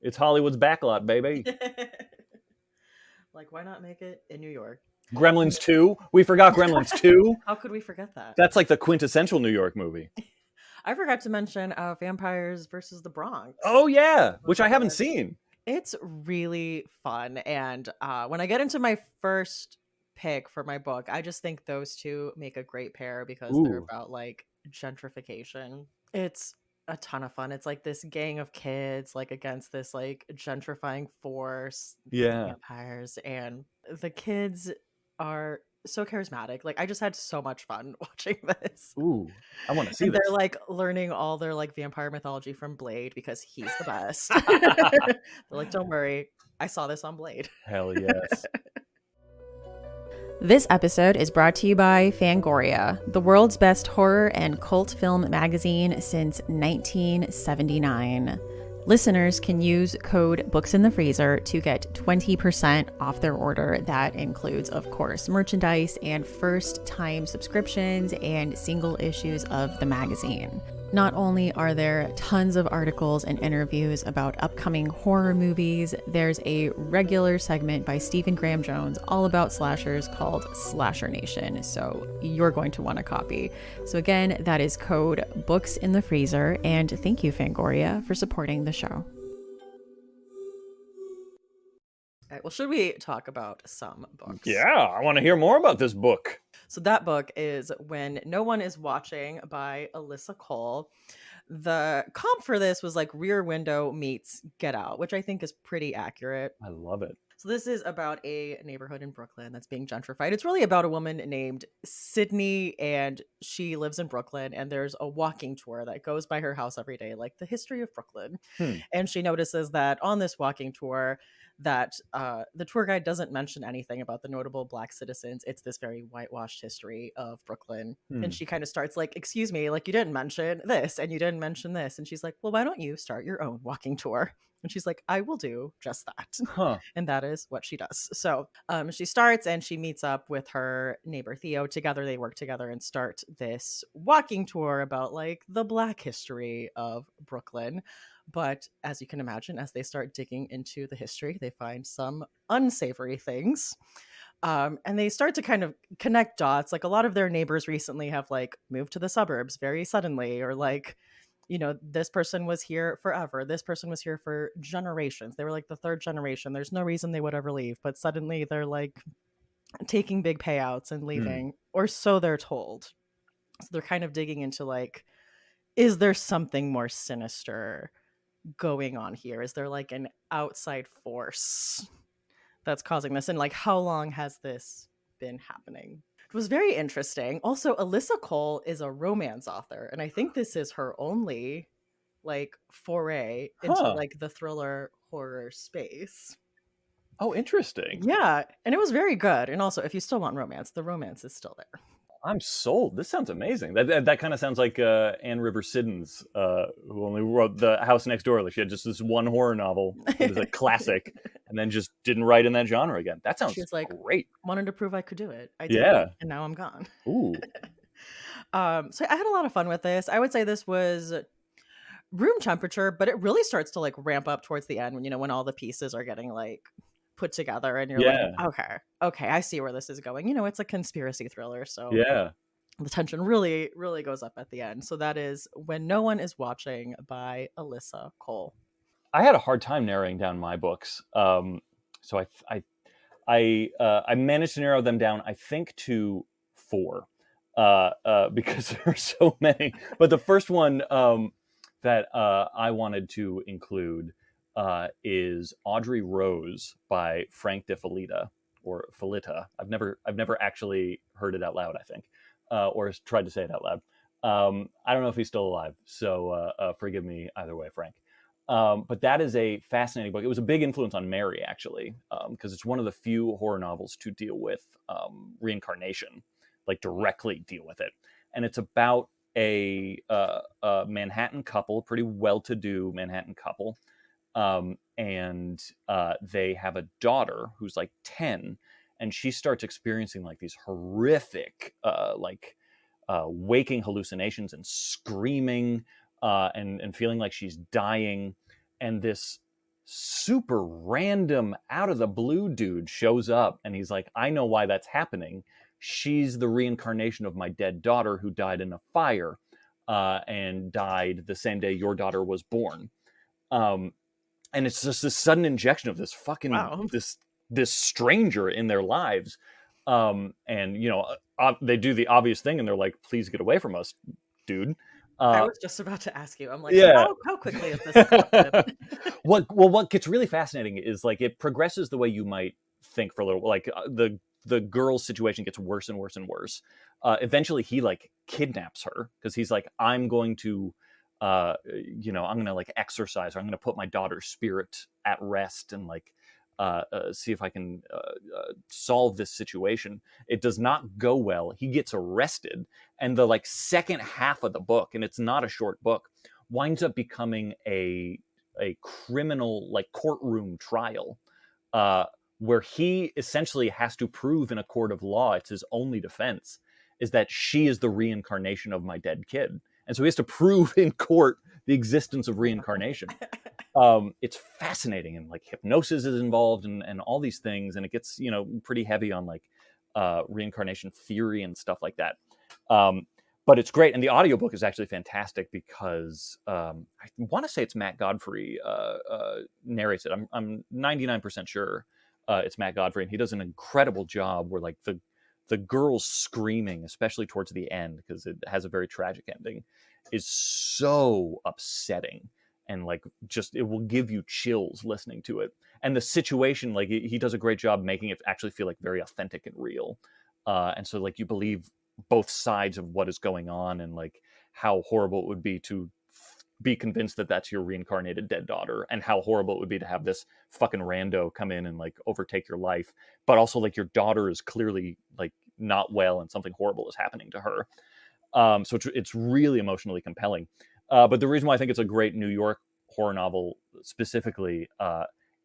It's Hollywood's backlot, baby. Like, why not make it in New York? Gremlins 2. We forgot Gremlins 2. How could we forget that? That's like the quintessential New York movie. I forgot to mention Vampires versus the Bronx. Oh yeah, The which I haven't book. seen. It's really fun. And when I get into my first pick for my book, I just think those two make a great pair because they're Ooh, about like gentrification. It's a ton of fun. It's like this gang of kids like against this like gentrifying force, yeah. vampires, and The kids are so charismatic. Like, I just had so much fun watching this. Ooh, I want to see And they're, this. like, learning all their, like, vampire mythology from Blade because he's the best. They're like, "Don't worry, I saw this on Blade." Hell yes. This episode is brought to you by Fangoria, the world's best horror and cult film magazine since 1979. Listeners can use code BOOKSINTHEFreezer to get 20% off their order. That includes, of course, merchandise and first-time subscriptions and single issues of the magazine. Not only are there tons of articles and interviews about upcoming horror movies, there's a regular segment by Stephen Graham Jones all about slashers called Slasher Nation, so you're going to want a copy. So again, that is code BOOKSINTHEFreezer, and thank you, Fangoria, for supporting the show. All right, well, should we talk about some books? Yeah, I want to hear more about this book. So that book is When No One Is Watching by Alyssa Cole. The comp for this was like Rear Window meets Get Out, which I think is pretty accurate. I love it. So this is about a neighborhood in Brooklyn that's being gentrified. It's really about a woman named Sydney, and she lives in Brooklyn, and there's a walking tour that goes by her house every day, like the history of Brooklyn. And she notices that on this walking tour that the tour guide doesn't mention anything about the notable Black citizens. It's this very whitewashed history of Brooklyn. And she kind of starts like, excuse me, like you didn't mention this and you didn't mention this. And she's like, well, why don't you start your own walking tour? And she's like, I will do just that. Huh. And that is what she does. So she starts and she meets up with her neighbor Theo. Together, they work together and start this walking tour about like the Black history of Brooklyn. But as you can imagine, as they start digging into the history, they find some unsavory things. And they start to kind of connect dots. Like a lot of their neighbors recently have like moved to the suburbs very suddenly, or like, you know, this person was here forever. This person was here for generations. They were like the third generation. There's no reason they would ever leave, but suddenly they're like taking big payouts and leaving, or so they're told. So they're kind of digging into like, is there something more sinister going on here? Is there like an outside force that's causing this? And like, how long has this been happening? It was very interesting. Also, Alyssa Cole is a romance author, and I think this is her only like foray into like the thriller horror space. Oh, interesting. Yeah, and it was very good. And also, if you still want romance, the romance is still there. I'm sold. This sounds amazing. That kind of sounds like Anne River Siddons, who only wrote The House Next Door. Like she had just this one horror novel. It was a classic, and then just didn't write in that genre again. That sounds like, great. Wanted to prove I could do it. I did it, and now I'm gone. Ooh. So I had a lot of fun with this. I would say this was room temperature, but it really starts to like ramp up towards the end when, you know, when all the pieces are getting like put together and you're like, okay, I see where this is going. You know, it's a conspiracy thriller, so the tension really goes up at the end. So that is When No One Is Watching by Alyssa Cole. I had a hard time narrowing down my books, so I managed to narrow them down, I think, to 4, because there are so many. But the first one that I wanted to include is Audrey Rose by Frank De Felitta, or Felitta. I've never actually heard it out loud, I think, or tried to say it out loud. I don't know if he's still alive, so forgive me either way, Frank. But that is a fascinating book. It was a big influence on Mary, actually, because it's one of the few horror novels to deal with reincarnation, like directly deal with it. And it's about a Manhattan couple, pretty well-to-do Manhattan couple, and they have a daughter who's like 10, and she starts experiencing like these horrific waking hallucinations and screaming and feeling like she's dying. And this super random out of the blue dude shows up, and he's like, I know why that's happening. She's the reincarnation of my dead daughter who died in a fire and died the same day your daughter was born. And it's just this sudden injection of this fucking this stranger in their lives. And you know, they do the obvious thing, and they're like, please get away from us, dude. I was just about to ask you. I'm like, how quickly is this? What gets really fascinating is like it progresses the way you might think for a little, like the girl's situation gets worse and worse and worse. Eventually he like kidnaps her because he's like, I'm going to I'm gonna like exercise her, I'm gonna put my daughter's spirit at rest and like see if I can solve this situation. It does not go well. He gets arrested, and the like second half of the book, and it's not a short book, winds up becoming a criminal like courtroom trial, uh, where he essentially has to prove in a court of law, it's his only defense, is that she is the reincarnation of my dead kid. And so he has to prove in court the existence of reincarnation. It's fascinating, and like hypnosis is involved, and all these things, and it gets pretty heavy on like reincarnation theory and stuff like that. But it's great, and the audiobook is actually fantastic because I want to say it's Matt Godfrey narrates it. I'm 99% sure it's Matt Godfrey, and he does an incredible job where like the girl's screaming, especially towards the end, because it has a very tragic ending, is so upsetting, and like just it will give you chills listening to it. And the situation, like he does a great job making it actually feel like very authentic and real. And so like you believe both sides of what is going on, and like how horrible it would be to be convinced that that's your reincarnated dead daughter, and how horrible it would be to have this fucking rando come in and like overtake your life, but also like your daughter is clearly like not well and something horrible is happening to her. So it's really emotionally compelling. But the reason why I think it's a great New York horror novel specifically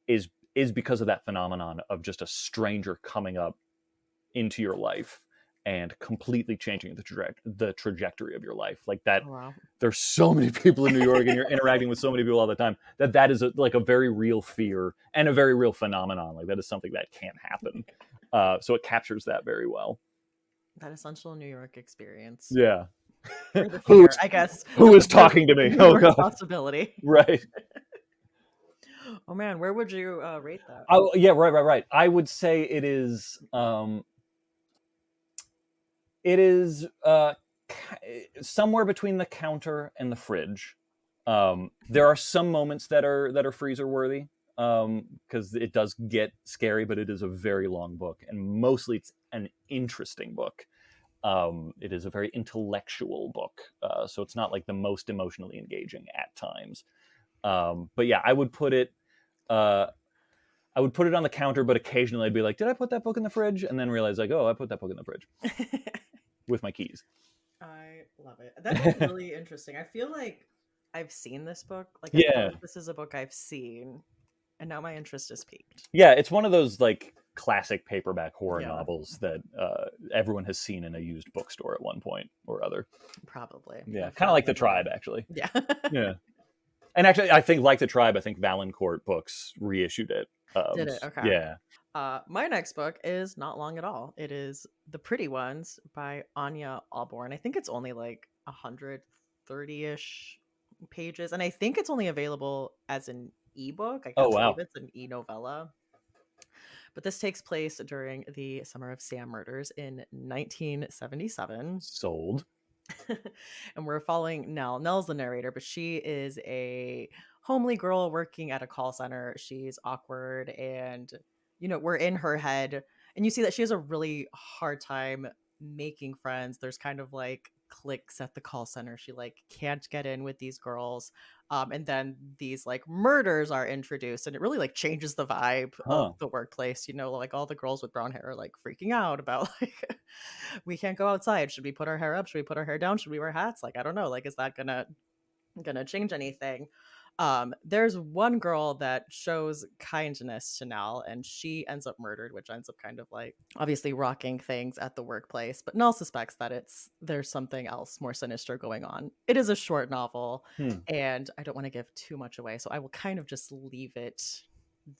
is because of that phenomenon of just a stranger coming up into your life and completely changing the trajectory of your life. Like that, Oh, wow. there's so many people in New York, and you're interacting with so many people all the time, that is like a very real fear and a very real phenomenon. Like that is something that can happen. So it captures that very well. That essential New York experience. Yeah. Or the who fear, is I guess. who is The talking to me? New Oh York god. possibility. Right. Oh man, where would you rate that? Oh yeah, right. I would say it is somewhere between the counter and the fridge. There are some moments that are freezer worthy, because it does get scary, but it is a very long book, and mostly it's an interesting book. It is a very intellectual book, so it's not like the most emotionally engaging at times. But yeah, uh, I would put it on the counter, but occasionally I'd be like, "Did I put that book in the fridge?" And then realize like, "Oh, I put that book in the fridge with my keys." I love it. That is really interesting. I feel like I've seen this book. Like I feel Yeah, like this is a book I've seen, and now my interest is piqued. yeah, it's one of those like classic paperback horror Yeah, novels that everyone has seen in a used bookstore at one point or other. probably. Yeah, That kind of feels like The like a Tribe, actually. yeah. Yeah, and actually, I think like The Tribe, I think Valancourt Books reissued it. Did it? Okay. Yeah. My next book is not long at all. It is The Pretty Ones by Anya Alborn. I think it's only like 130-ish pages, and I think it's only available as an ebook. I Oh can't believe wow. it's an e-novella. But this takes place during the Summer of Sam murders in 1977. Sold. And we're following Nell. Nell's the narrator, but she is a homely girl working at a call center. She's awkward and, we're in her head. And you see that she has a really hard time making friends. There's kind of like cliques at the call center. She like can't get in with these girls. And then these like murders are introduced, and it really like changes the vibe of Huh. the workplace. Like all the girls with brown hair are like freaking out about like we can't go outside. Should we put our hair up? Should we put our hair down? Should we wear hats? Like I don't know. Like is that gonna change anything? There's one girl that shows kindness to Nell, and she ends up murdered, which ends up kind of like obviously rocking things at the workplace. But Nell suspects that there's something else more sinister going on. It is a short novel, Hmm. and I don't want to give too much away, so I will kind of just leave it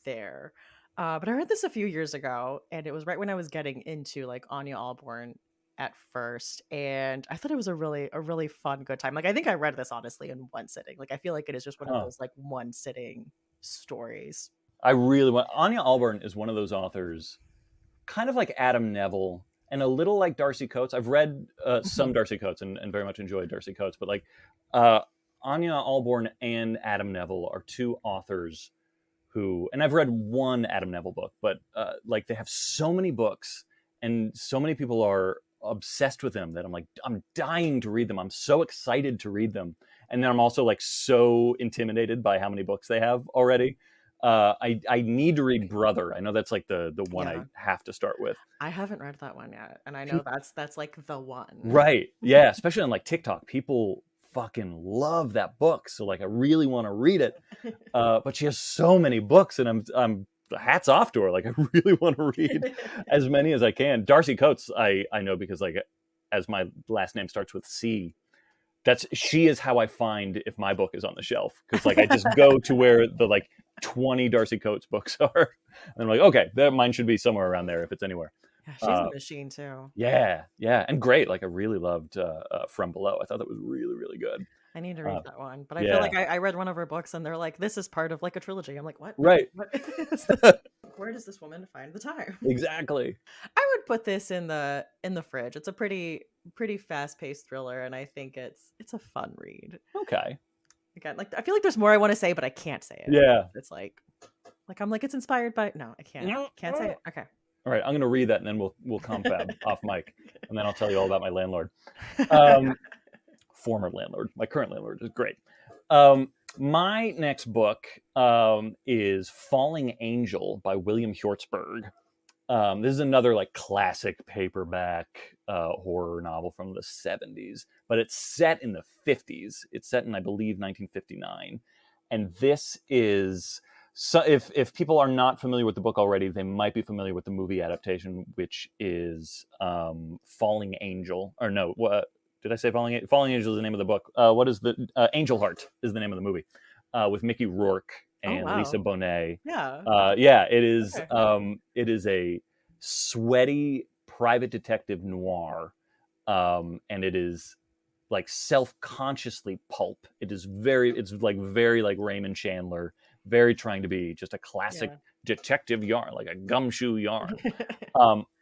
there. But I read this a few years ago, and it was right when I was getting into like Anya Alborn at first, and I thought it was a really fun, good time. Like I think I read this honestly in one sitting. Like I feel like it is just one of Huh. those like one sitting stories. I really want. Anya Alburn is one of those authors, kind of like Adam Neville and a little like Darcy Coates. I've read some Mhm. Darcy Coates and very much enjoyed Darcy Coates, but like uh, Anya Alborn and Adam Neville are two authors who, and I've read one Adam Neville book, but like they have so many books and so many people are obsessed with them that I'm like, I'm dying to read them. I'm so excited to read them. And then I'm also like so intimidated by how many books they have already. I need to read Brother. I know that's like the one I Yeah. have to start with. I haven't read that one yet, and I know that's like the one. Right. Yeah. Especially on like TikTok, people fucking love that book. So like, I really want to read it. But she has so many books, and I'm hats off to her. Like, I really want to read as many as I can. Darcy Coates, I know because like, as my last name starts with C, she is how I find if my book is on the shelf, because like I just go to where the like 20 Darcy Coates books are, and I'm like, okay, that mine should be somewhere around there if it's anywhere. Yeah, she's a Uh, machine too. yeah, yeah, and great. Like I really loved From Below. I thought that was really, really good. I need to read Uh, that one, but I feel yeah, like I read one of her books, and they're like, "This is part of like a trilogy." I'm like, "What? right, What is this? Where does this woman find the time?" exactly. I would put this in the fridge. It's a pretty fast paced thriller, and I think it's a fun read. Okay, Again, like I feel like there's more I want to say, but I can't say it. yeah. It's like I'm like it's inspired by. No, I can't say it. Okay. All right, I'm gonna read that, and then we'll confab off mic, and then I'll tell you all about my landlord. Um, Former landlord. My current landlord is great. My next book is Falling Angel by William Hjortsberg. This is another like classic paperback horror novel from the 70s, but it's set in the 50s. It's set in, I believe, 1959. And this is, so if people are not familiar with the book already, they might be familiar with the movie adaptation, which is Falling Angel. Or no, what did I say? Falling Angel is the name of the book. What is the Angel Heart is the name of the movie, with Mickey Rourke Oh and Lisa wow. Bonet. Yeah. Yeah, it is. Okay. It is a sweaty private detective noir, and it is like self-consciously pulp. It is very. It's like very like Raymond Chandler, very trying to be just a classic Yeah. detective yarn, like a gumshoe yarn.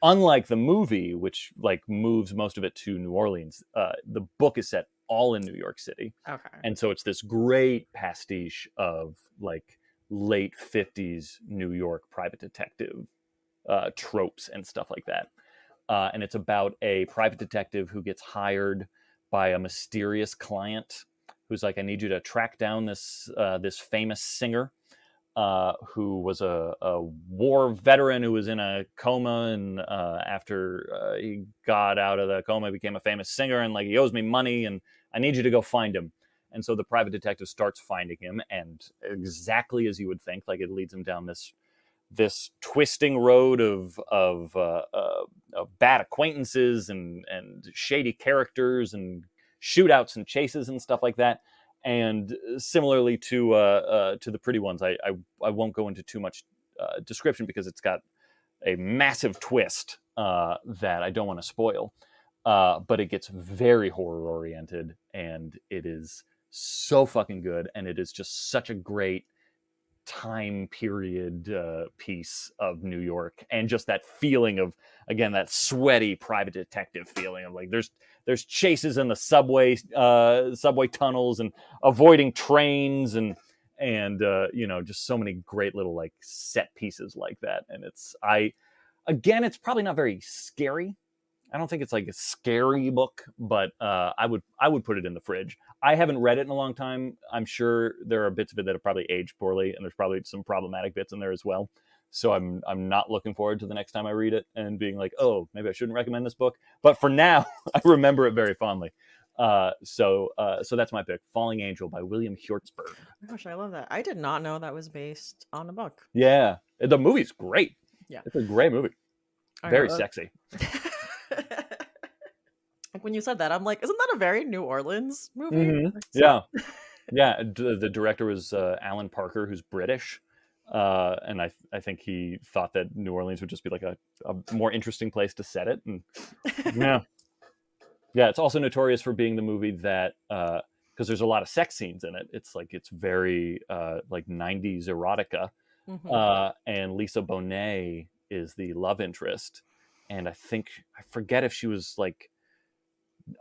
Unlike the movie, which like moves most of it to New Orleans, the book is set all in New York City, Okay. and so it's this great pastiche of like late 50s New York private detective tropes and stuff like that. And it's about a private detective who gets hired by a mysterious client who's like, I need you to track down this famous singer who was a war veteran who was in a coma, and after he got out of the coma, became a famous singer, and like he owes me money, and I need you to go find him. And so the private detective starts finding him, and exactly as you would think, like it leads him down this twisting road of bad acquaintances and shady characters and shootouts and chases and stuff like that. And similarly to the Pretty Ones, I won't go into too much description because it's got a massive twist that I don't want to spoil. But it gets very horror oriented, and it is so fucking good, and it is just such a great time period piece of New York, and just that feeling of, again, that sweaty private detective feeling of like there's chases in the subway tunnels and avoiding trains and just so many great little like set pieces like that. And it's probably not very scary. I don't think it's like a scary book, but I would put it in the fridge. I haven't read it in a long time. I'm sure there are bits of it that have probably aged poorly, and there's probably some problematic bits in there as well. So I'm not looking forward to the next time I read it and being like, oh, maybe I shouldn't recommend this book. But for now, I remember it very fondly. So that's my pick, Falling Angel by William Hjortsberg. Gosh, I love that. I did not know that was based on a book. Yeah, the movie's great. Yeah. It's a great movie. I Very know. sexy. Like when you said that, I'm like, isn't that a very New Orleans movie? Hmm. So Yeah. Yeah, the director was Alan Parker, who's British, and I think he thought that New Orleans would just be like a more interesting place to set it. And yeah, yeah, it's also notorious for being the movie that because there's a lot of sex scenes in it. It's very like 90s erotica, Mhm. and Lisa Bonet is the love interest, and I forget if she was like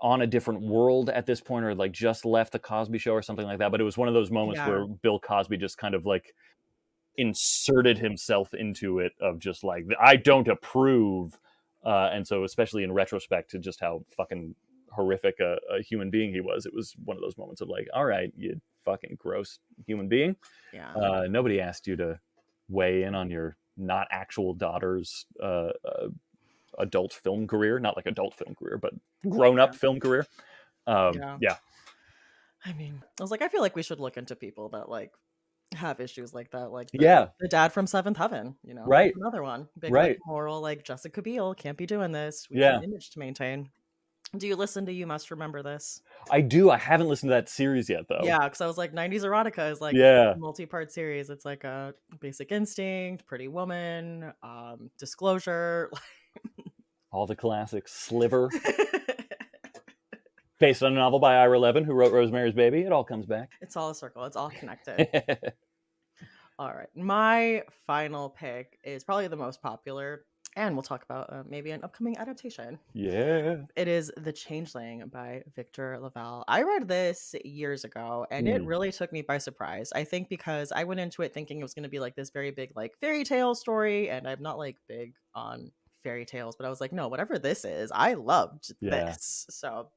on a different world at this point or like just left the Cosby Show or something like that. But it was one of those moments Yeah. where Bill Cosby just kind of like inserted himself into it of just like, I don't approve. And so, especially in retrospect to just how fucking horrific a human being he was, it was one of those moments of like, all right, you fucking gross human being. Yeah. Nobody asked you to weigh in on your not actual daughter's adult film career, not like adult film career, but grown up Yeah. film career. Yeah. Yeah, I mean, I was like, I feel like we should look into people that like have issues like that, like yeah, the dad from Seventh Heaven, that's right, another one. Big like right, moral, like Jessica Biel can't be doing this. We have an yeah. image to maintain. Do you listen to You Must Remember This? I do. I haven't listened to that series yet, though. Yeah, because I was like, 90s erotica is like Yeah, multi-part series. It's like a Basic Instinct, Pretty Woman, Disclosure. all the classics. Sliver, based on a novel by Ira Levin, who wrote Rosemary's Baby. It all comes back. It's all a circle. It's all connected. All right. My final pick is probably the most popular, and we'll talk about maybe an upcoming adaptation. Yeah. It is The Changeling by Victor Laval. I read this years ago and it Mm, really took me by surprise. I think because I went into it thinking it was going to be like this very big like fairy tale story and I'm not like big on fairy tales, but I was like, no, whatever this is, I loved yeah. this. So,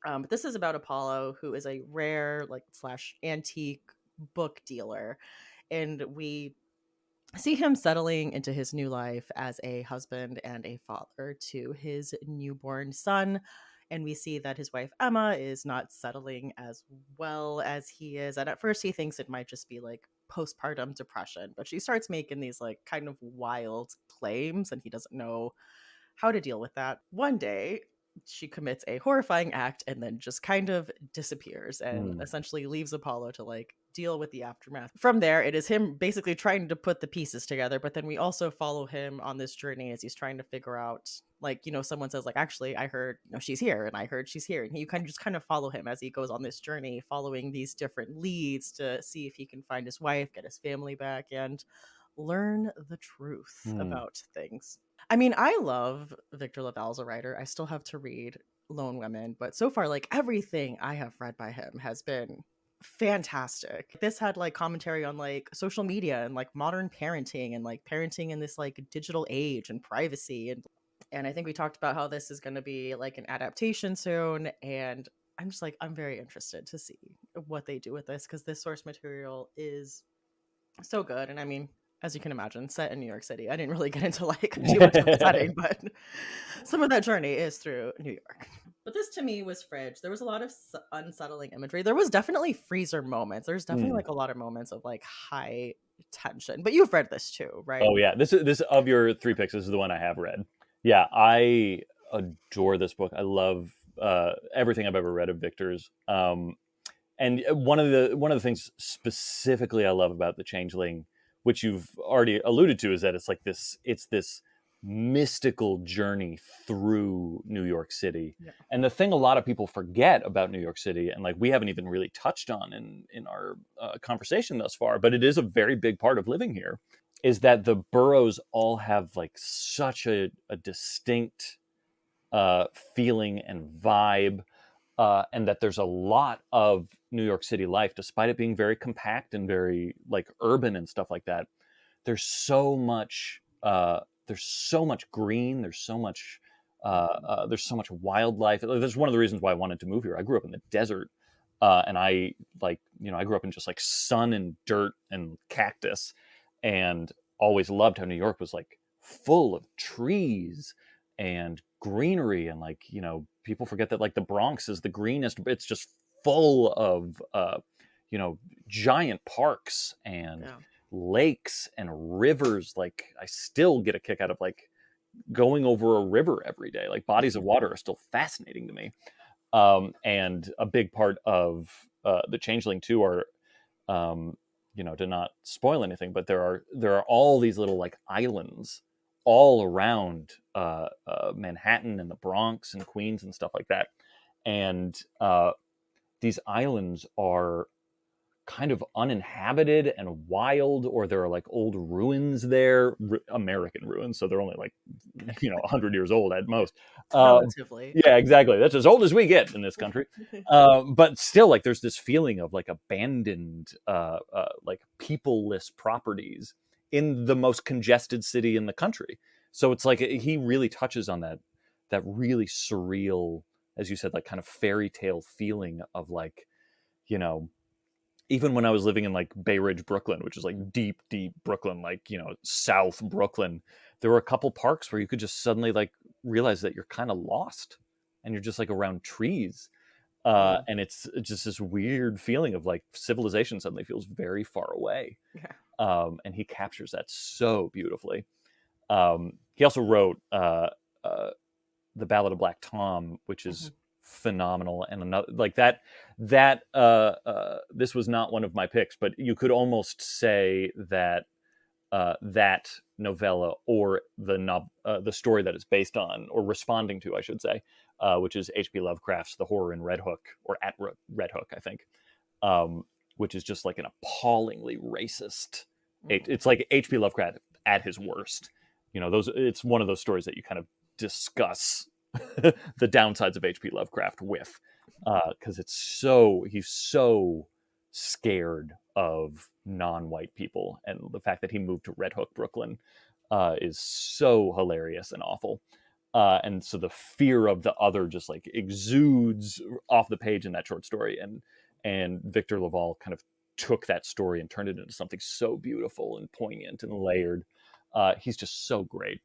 but this is about Apollo who is a rare like slash antique book dealer and we see him settling into his new life as a husband and a father to his newborn son. And we see that his wife Emma is not settling as well as he is. And at first, he thinks it might just be like postpartum depression, but she starts making these like kind of wild claims, and he doesn't know how to deal with that. One day, she commits a horrifying act and then just kind of disappears and Mm, essentially leaves Apollo to like deal with the aftermath. From there, it is him basically trying to put the pieces together, but then we also follow him on this journey as he's trying to figure out like, someone says like actually I heard, she's here and I heard she's here and you kind of follow him as he goes on this journey following these different leads to see if he can find his wife, get his family back and learn the truth mm. about things. I mean, I love Victor LaValle as a writer. I still have to read Lone Women, but so far, like everything I have read by him has been fantastic. This had like commentary on like social media and like modern parenting and like parenting in this like digital age and privacy and I think we talked about how this is going to be like an adaptation soon and I'm just like I'm very interested to see what they do with this because this source material is so good. And I mean, as you can imagine, set in New York City. I didn't really get into like too much of the setting, but some of that journey is through New York. But this to me was fridge. There was a lot of unsettling imagery. There was definitely freezer moments. There's definitely Mm. like a lot of moments of like high tension. But you've read this too, right? Oh yeah, this of your three picks. This is the one I have read. Yeah, I adore this book. I love everything I've ever read of Victor's. And one of the things specifically I love about the Changeling, which you've already alluded to, is that it's this mystical journey through New York City. Yeah. And the thing a lot of people forget about New York City, and like we haven't even really touched on in our conversation thus far, but it is a very big part of living here, is that the boroughs all have like such a distinct feeling and vibe, and that there's a lot of New York City life, despite it being very compact and very like urban and stuff like that. There's so much. There's so much green. There's so much wildlife. That's one of the reasons why I wanted to move here. I grew up in the desert, and I grew up in just like sun and dirt and cactus, and always loved how New York was like full of trees and greenery, and like people forget that like the Bronx is the greenest. It's just full of you know giant parks and Yeah. lakes and rivers. Like I still get a kick out of like going over a river every day. Like bodies of water are still fascinating to me. And a big part of the Changeling too are um, to not spoil anything, but there are all these little like islands all around Manhattan and the Bronx and Queens and stuff like that. And these islands are kind of uninhabited and wild, or there are like old ruins there, American ruins, so they're only like 100 years old at most. Relatively. Yeah, exactly. That's as old as we get in this country. But still, like, there's this feeling of like abandoned, like peopleless properties in the most congested city in the country. So it's like he really touches on that really surreal, as you said, like kind of fairy tale feeling of like, you know, even when I was living in like Bay Ridge, Brooklyn, which is like deep, deep Brooklyn, like, South Brooklyn, there were a couple parks where you could just suddenly like realize that you're kind of lost and you're just like around trees. Mm. And it's just this weird feeling of like civilization suddenly feels very far away. Yeah. And he captures that so beautifully. He also wrote The Ballad of Black Tom, which is Mhm. phenomenal, and another like that. This was not one of my picks, but you could almost say that that novella, or the story that it's based on, or responding to, I should say, which is H.P. Lovecraft's The Horror in Red Hook, or At Red Hook, I think, which is just like an appallingly racist. Mhm. It's like H.P. Lovecraft at his worst. Those. It's one of those stories that you kind of discuss the downsides of H.P. Lovecraft with, because he's so scared of non-white people, and the fact that he moved to Red Hook, Brooklyn, is so hilarious and awful. And so the fear of the other just like exudes off the page in that short story, and Victor Laval kind of took that story and turned it into something so beautiful and poignant and layered. He's just so great.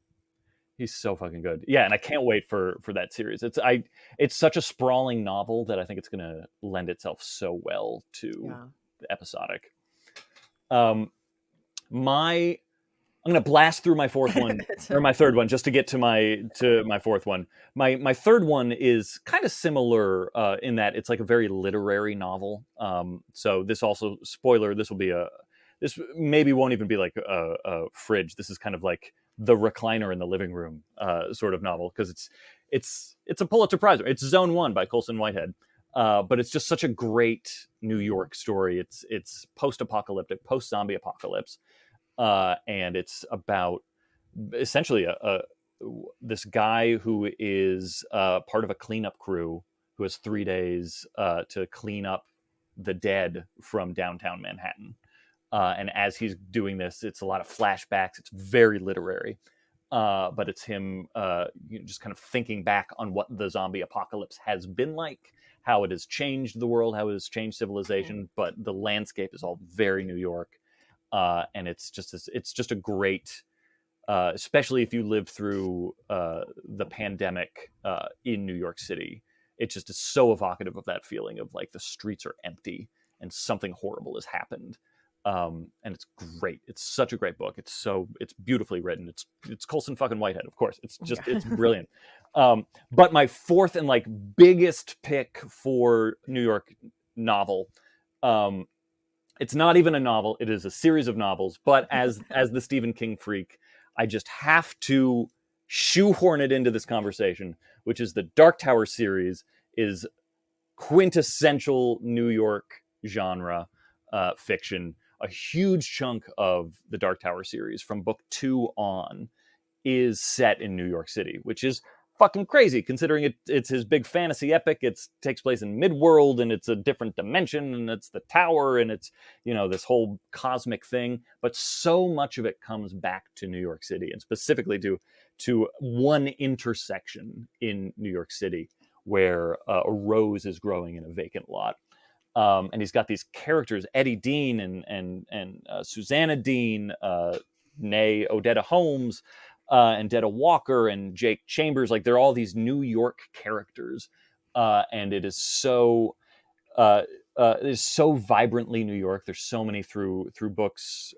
He's so fucking good. Yeah, and I can't wait for that series. It's such a sprawling novel that I think it's gonna lend itself so well to Yeah. the episodic. Um, my I'm gonna blast through my fourth one, It's or my third one, just to get to my fourth one. My third one is kind of similar, in that it's like a very literary novel. So this also, spoiler, this maybe won't even be like a fridge. This is kind of like the recliner in the living room, sort of novel, because it's a Pulitzer Prize. It's Zone One by Colson Whitehead. But it's just such a great New Mhm. York story. It's post-apocalyptic, post-zombie apocalypse, and it's about essentially this guy who is part of a cleanup crew who has 3 days to clean up the dead from downtown Manhattan. And as he's doing this, it's a lot of flashbacks. It's very literary, but it's him just kind of thinking back on what the zombie apocalypse has been like, how it has changed the world, how it has changed Mhm. civilization. But the landscape is all very New York, and it's just a great, especially if you lived through the pandemic in New York City. It just is so evocative of that feeling of like the streets are empty and something horrible has happened. And it's great. It's such a great book. It's beautifully written. It's Colson fucking Whitehead, of course. Yeah. It's brilliant. But my fourth and like biggest pick for New York novel, um, it's not even a novel, it is a series of novels, but as the Stephen King freak, I just have to shoehorn it into this conversation, which is the Dark Tower series is quintessential New York genre fiction. A huge chunk of the Dark Tower series from book 2 on is set in New York City, which is fucking crazy considering it's his big fantasy epic. It takes place in Midworld, and it's a different dimension, and it's the tower, and it's this whole cosmic thing. But so much of it comes back to New York City, and specifically to one intersection in New York City where a rose is growing in a vacant lot. And he's got these characters, Eddie Dean and Susanna Dean, nay Odetta Holmes, and Detta Walker and Jake Chambers. Like, they're all these New York characters, and uh, it is so vibrantly New York. There's so many through books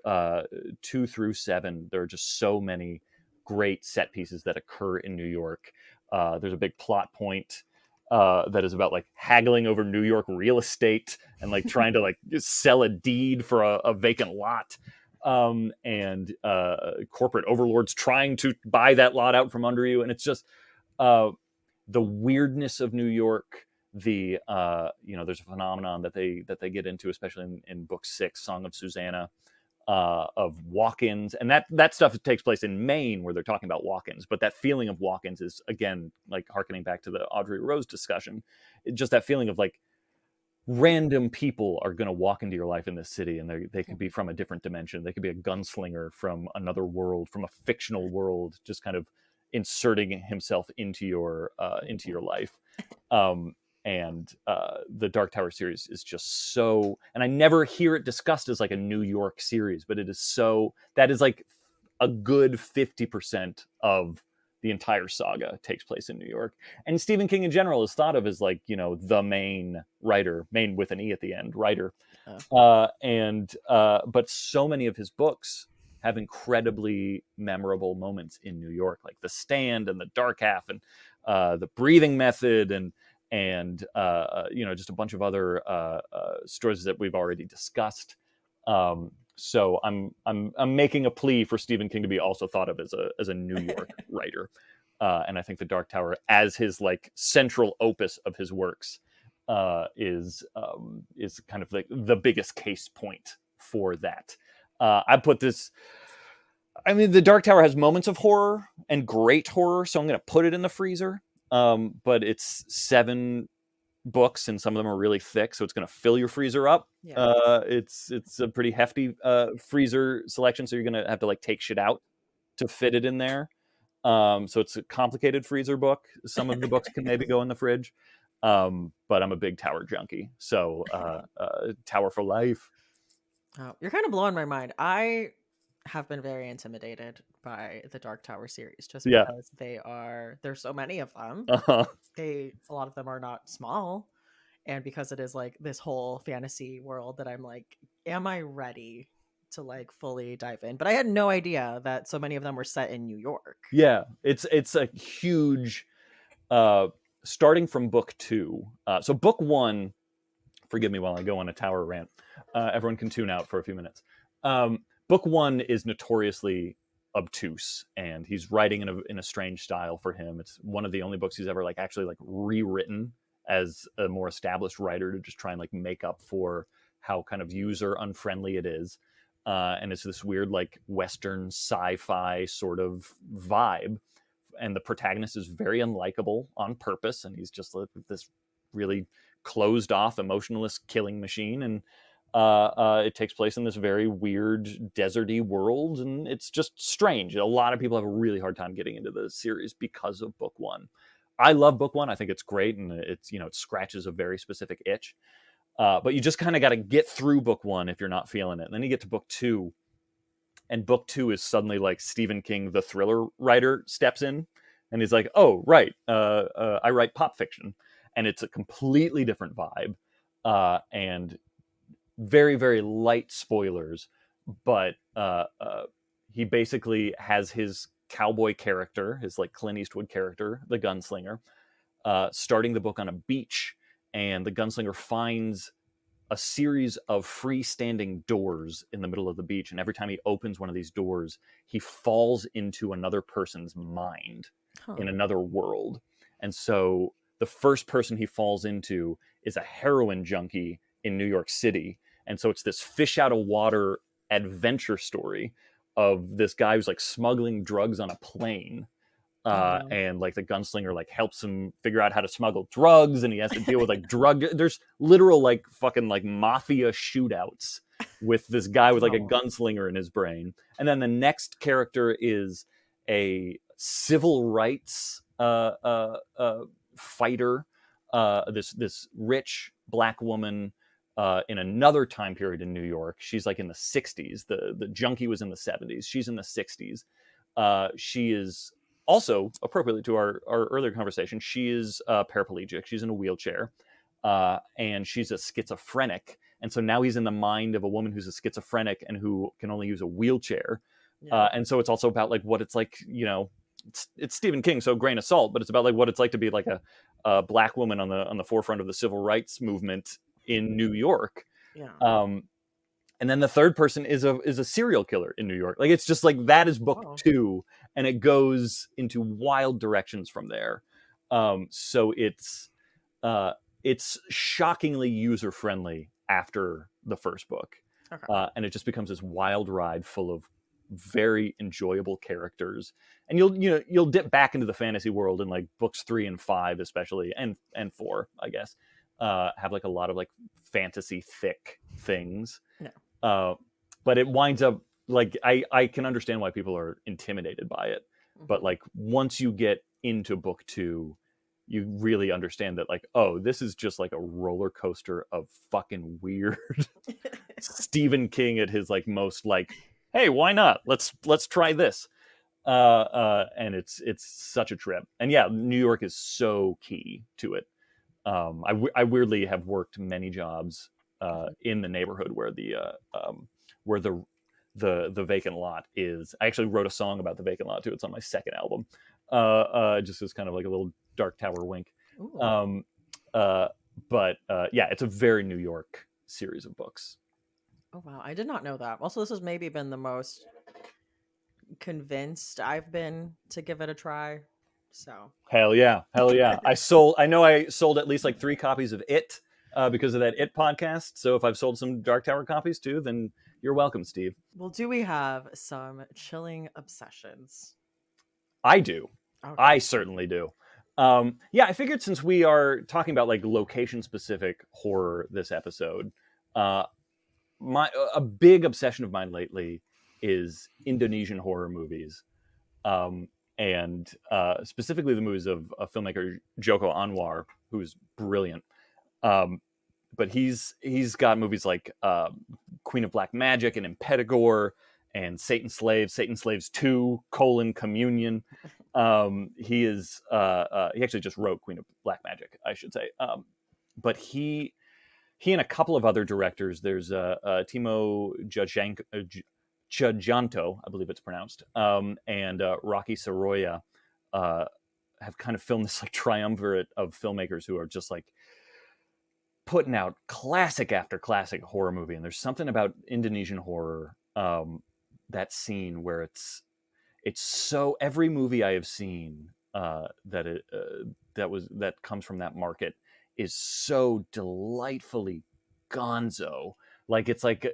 2 through 7. There are just so many great set pieces that occur in New York. There's a big plot point that is about like haggling over New York real estate and like trying to like sell a deed for a vacant lot, and corporate overlords trying to buy that lot out from under you. And it's just uh, the weirdness of New York, there's a phenomenon that they get into, especially in book 6, Song of Susanna, of walk-ins, and that stuff takes place in Maine, where they're talking about walk-ins. But that feeling of walk-ins is, again, like harkening back to the Audrey Rose discussion, just that feeling of like random people are going to walk into your life in this city, and they could be from a different dimension. They could be a gunslinger from another world, from a fictional world, just kind of inserting himself into your life. um and the Dark Tower series is just so, and I never hear it discussed as like a New York series, but it is so, that is like a good 50% of the entire saga takes place in New York. And Stephen King in general is thought of as like, the main writer, main with an E at the end, writer. Yeah. And But so many of his books have incredibly memorable moments in New York, like The Stand and The Dark Half, and The Breathing Method, and just a bunch of other stories that we've already discussed. So I'm making a plea for Stephen King to be also thought of as a New York writer, and I think The Dark Tower, as his like central opus of his works, is kind of like the biggest case point for that. I put this. I mean, The Dark Tower has moments of horror and great horror, so I'm going to put it in the freezer. But it's 7 books, and some of them are really thick, so it's going to fill your freezer up. Yeah. It's a pretty hefty freezer selection, so you're going to have to like take shit out to fit it in there. So it's a complicated freezer book. Some of the books can maybe go in the fridge, but I'm a big Tower junkie, so Tower for life. Oh, you're kind of blowing my mind. I have been very intimidated by the Dark Tower series just Yeah. because there's so many of them. Uh-huh. A lot of them are not small. And because it is like this whole fantasy world that I'm like, am I ready to like fully dive in? But I had no idea that so many of them were set in New York. Yeah, it's a huge starting from book 2. So book 1, forgive me while I go on a Tower rant. Everyone can tune out for a few minutes. Book 1 is notoriously obtuse, and he's writing in a strange style for him. It's one of the only books he's ever like actually like rewritten as a more established writer to just try and like make up for how kind of user unfriendly it is. And it's this weird like Western sci-fi sort of vibe, and the protagonist is very unlikable on purpose, and he's just like this really closed off, emotionless killing machine. And it takes place in this very weird deserty world, and it's just strange. A lot of people have a really hard time getting into the series because of book 1. I love book 1. I think it's great, and it's it scratches a very specific itch. But you just kind of got to get through book 1 if you're not feeling it. And then you get to book 2, and book 2 is suddenly like Stephen King, the thriller writer, steps in, and he's like, "Oh, right, I write pop fiction," and it's a completely different vibe, and very very light spoilers, but he basically has his cowboy character, his like Clint Eastwood character, the gunslinger, starting the book on a beach, and the gunslinger finds a series of freestanding doors in the middle of the beach, and every time he opens one of these doors, he falls into another person's mind Huh. in another world. And so the first person he falls into is a heroin junkie in New York City. And so it's this fish out of water adventure story of this guy who's like smuggling drugs on a plane, Oh no. and like the gunslinger like helps him figure out how to smuggle drugs, and he has to deal with like drug, there's literal like fucking like mafia shootouts with this guy with like a Oh. gunslinger in his brain. And then the next character is a civil rights fighter, this rich black woman, in another time period in New York. She's like in the 60s. The junkie was in the 70s. She's in the 60s. She is also, appropriately to our earlier conversation, she is paraplegic. She's in a wheelchair, and she's a schizophrenic. And so now he's in the mind of a woman who's a schizophrenic and who can only use a wheelchair. Yeah. And so it's also about like what it's like, it's Stephen King, so grain of salt, but it's about like what it's like to be like a black woman on the forefront of the civil rights movement in New York. Yeah. And then the third person is a serial killer in New York. Like it's just like that is book Oh. 2, and it goes into wild directions from there. So it's it's shockingly user friendly after the first book, Okay. and it just becomes this wild ride full of very enjoyable characters. And you'll dip back into the fantasy world in like books 3 and 5 especially, and 4 I guess, have like a lot of like fantasy thick things, No. uh, but it winds up like I can understand why people are intimidated by it, but Hmm. like once you get into book 2, you really understand that like, oh, this is just like a roller coaster of fucking weird. Stephen King at his like most like, hey, why not? Let's try this. And it's such a trip. And yeah, New York is so key to it. I weirdly have worked many jobs in the neighborhood where where the vacant lot is. I actually wrote a song about the vacant lot too. It's on my second album. Just as kind of like a little Dark Tower wink. Ooh. Um, uh, but yeah, it's a very New York series of books. Oh wow, I did not know that. Also, this has maybe been the most convinced I've been to give it a try. So, Hell yeah, hell yeah! I know I sold at least like 3 copies of It because of that It podcast. So if I've sold some Dark Tower copies too, then you're welcome, Steve. well, do we have some chilling obsessions? I do. Okay. I certainly do. Yeah, I figured since we are talking about like location specific horror this episode, uh, my a big obsession of mine lately is Indonesian horror movies, um, and specifically the movies of filmmaker Joko Anwar, who's brilliant. Um, but he's got movies like Queen of Black Magic and Impetigore and Satan Slaves 2 Communion. He actually just wrote Queen of Black Magic, I should say. But he and a couple of other directors. There's Timo Jajanto, I believe it's pronounced, and Rocky Soroya. Uh, have kind of filmed this like triumvirate of filmmakers who are just like putting out classic after classic horror movie. And there's something about Indonesian horror, that scene where it's so every movie I have seen that comes from that market is so delightfully gonzo. Like it's like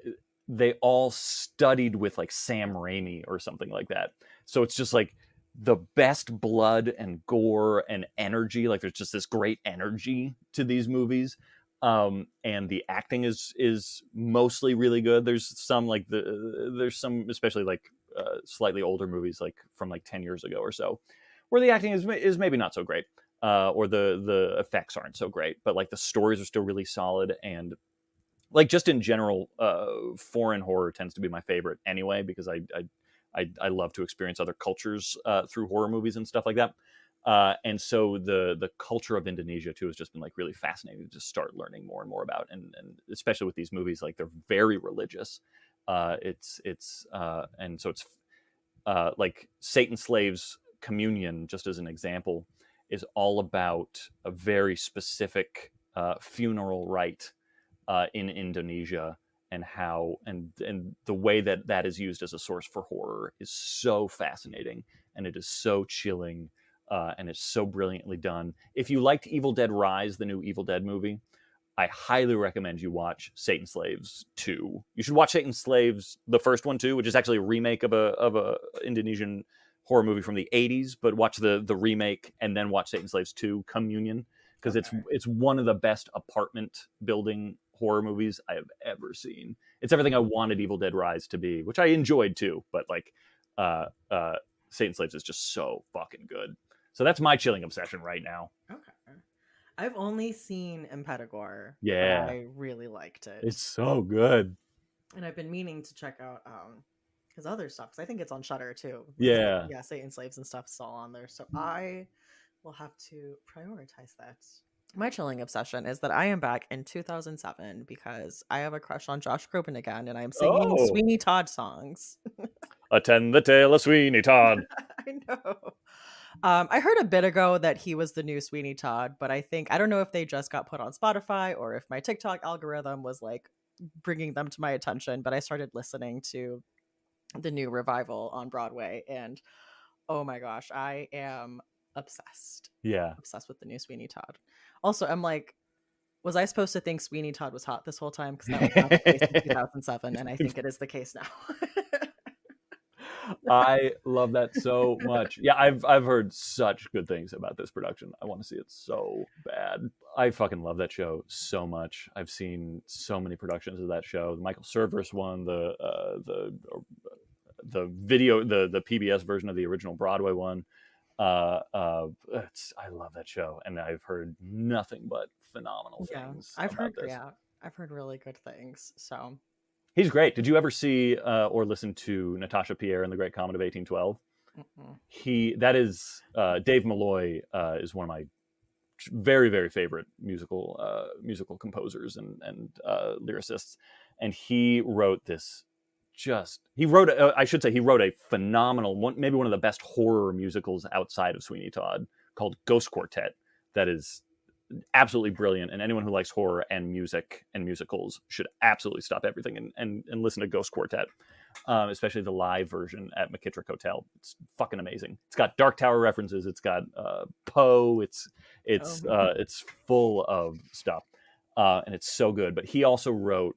they all studied with like Sam Raimi or something like that. So it's just like the best blood and gore and energy. Like there's just this great energy to these movies. And the acting is mostly really good. There's some especially like slightly older movies like from like 10 years ago or so where the acting is maybe not so great, or the effects aren't so great, but like the stories are still really solid. And like just in general, foreign horror tends to be my favorite anyway because I love to experience other cultures through horror movies and stuff like that. And so the culture of Indonesia too has just been like really fascinating to just start learning more and more about, and especially with these movies, like they're very religious. And so it's like Satan Slaves Communion, just as an example, is all about a very specific funeral rite in Indonesia, and how and the way that that is used as a source for horror is so fascinating, and it is so chilling, and it's so brilliantly done. If you liked Evil Dead Rise, the new Evil Dead movie, I highly recommend you watch Satan Slaves 2. You should watch Satan Slaves, the first one too, which is actually a remake of a Indonesian horror movie from the 80s, but watch the remake and then watch Satan Slaves 2 Communion, because Okay. it's one of the best apartment building horror movies I have ever seen. It's everything I wanted Evil Dead Rise to be, which I enjoyed too, but like uh uh Satan Slaves is just so fucking good. So that's my chilling obsession right now. Okay. I've only seen Impetigore, but Yeah, I really liked it. it's so good. And I've been meaning to check out his other stuff because I think it's on Shutter too. Because Yeah. yeah, Satan Slaves and stuff's all on there. So I will have to prioritize that. My chilling obsession is that I am back in 2007 because I have a crush on Josh Groban again and I'm singing Oh, Sweeney Todd songs. attend the tale of Sweeney Todd. I know. I heard a bit ago that he was the new Sweeney Todd, but I don't know if they just got put on Spotify or if my TikTok algorithm was like bringing them to my attention. But I started listening to the new revival on Broadway, and oh my gosh, I am obsessed, Yeah. obsessed with the new Sweeney Todd. Also, I'm like Was I supposed to think Sweeney Todd was hot this whole time? Because that was not the case in 2007, and I think it is the case now. I love that so much. Yeah, I've heard such good things about this production. I want to see it so bad. I fucking love that show so much. I've seen so many productions of that show. The Michael Cerverus one, the video, the PBS version of the original Broadway one. I love that show, and I've heard nothing but phenomenal Yeah, things I've about heard. this. Yeah, I've heard really good things. So He's great. Did you ever see or listen to Natasha Pierre in The Great Comet of 1812? mm-mm. He that is Dave Malloy is one of my very very favorite musical composers and lyricists, and he wrote this. He wrote I should say he wrote a phenomenal one, maybe one of the best horror musicals outside of Sweeney Todd, called Ghost Quartet. That is absolutely brilliant, and anyone who likes horror and music and musicals should absolutely stop everything and listen to Ghost Quartet, especially the live version at McKittrick Hotel. It's fucking amazing. It's got Dark Tower references. It's got Poe. Oh, It's full of stuff, and it's so good. But he also wrote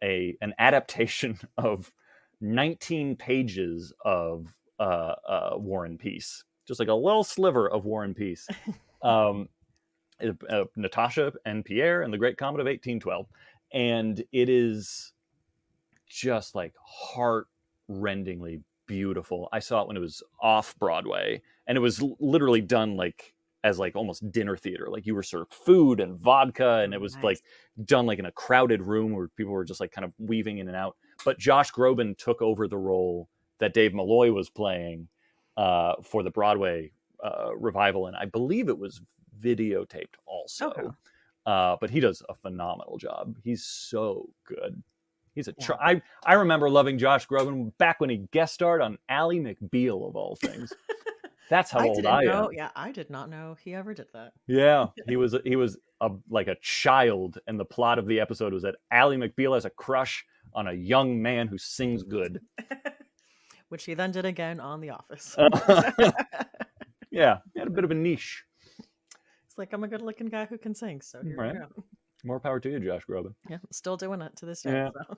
an adaptation of 19 pages of War and Peace, just like a little sliver of War and Peace. Um, Natasha and Pierre and the Great Comet of 1812, and it is just like heart-rendingly beautiful. I saw it when it was off Broadway, and it was literally done like as like almost dinner theater. Like you were served food and vodka, and it was like nice. done like in a crowded room where people were just like kind of weaving in and out. But Josh Groban took over the role that Dave Malloy was playing for the Broadway revival, and I believe it was videotaped also. Okay. But he does a phenomenal job. He's so good. He's a Yeah. I remember loving Josh Groban back when he guest starred on Ally McBeal of all things. That's how I old didn't I know. am. Yeah, I did not know he ever did that. Yeah, he was like a child, and the plot of the episode was that Ally McBeal has a crush on a young man who sings good. Which he then did again on The Office. Yeah, he had a bit of a niche. It's like, I'm a good looking guy who can sing, so here we Right. go. More power to you, Josh Groban. Yeah, still doing it to this day. Yeah. So.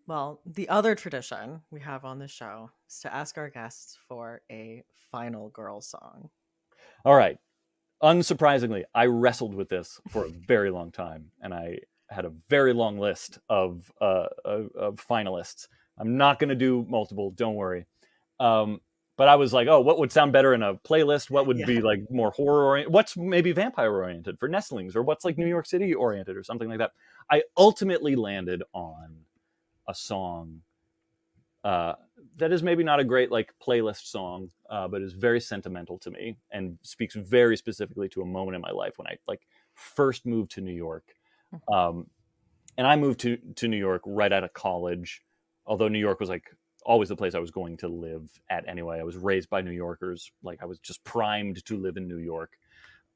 Well, the other tradition we have on this show is to ask our guests for a final girl song. All right. Unsurprisingly, I wrestled with this for a very long time, and I had a very long list of finalists. I'm not going to do multiple, don't worry. But I was like, oh, what would sound better in a playlist? What would Yeah. be like more horror oriented? What's maybe vampire oriented for Nestlings, or what's like New York City oriented or something like that? I ultimately landed on a song that is maybe not a great like playlist song, but is very sentimental to me and speaks very specifically to a moment in my life when I like first moved to New York. Um, and I moved to New York right out of college, although New York was like always the place I was going to live at anyway. I was raised by New Yorkers. Like I was just primed to live in New York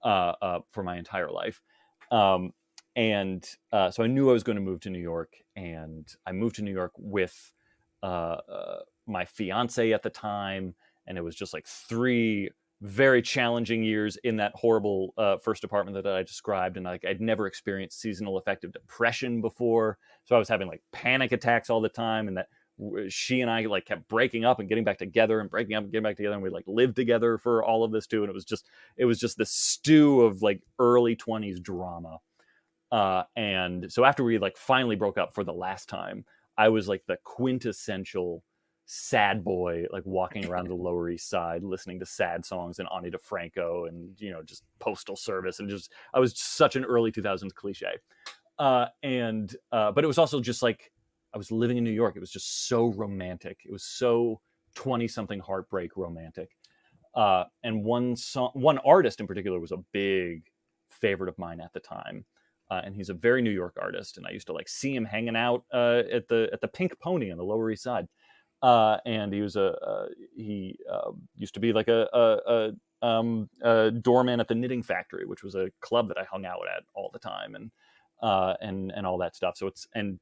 for my entire life. So I knew I was going to move to New York, and I moved to New York with my fiance at the time, and it was just like 3 very challenging years in that horrible first apartment that I described, and like I'd never experienced seasonal affective depression before, so I was having like panic attacks all the time, and that she and I like kept breaking up and getting back together and breaking up and getting back together, and we like lived together for all of this too, and it was just this stew of like early 20s drama. And so after we like finally broke up for the last time, I was like the quintessential sad boy, like walking around the Lower East Side, listening to sad songs and Ani DeFranco and, just Postal Service. And just, I was such an early 2000s cliche. But it was also just like, I was living in New York. It was just so romantic. It was so 20 something heartbreak romantic. And one artist in particular was a big favorite of mine at the time. And he's a very New York artist, and I used to like see him hanging out at the Pink Pony on the Lower East Side. And he was used to be like a doorman at the Knitting Factory, which was a club that I hung out at all the time, and all that stuff. So and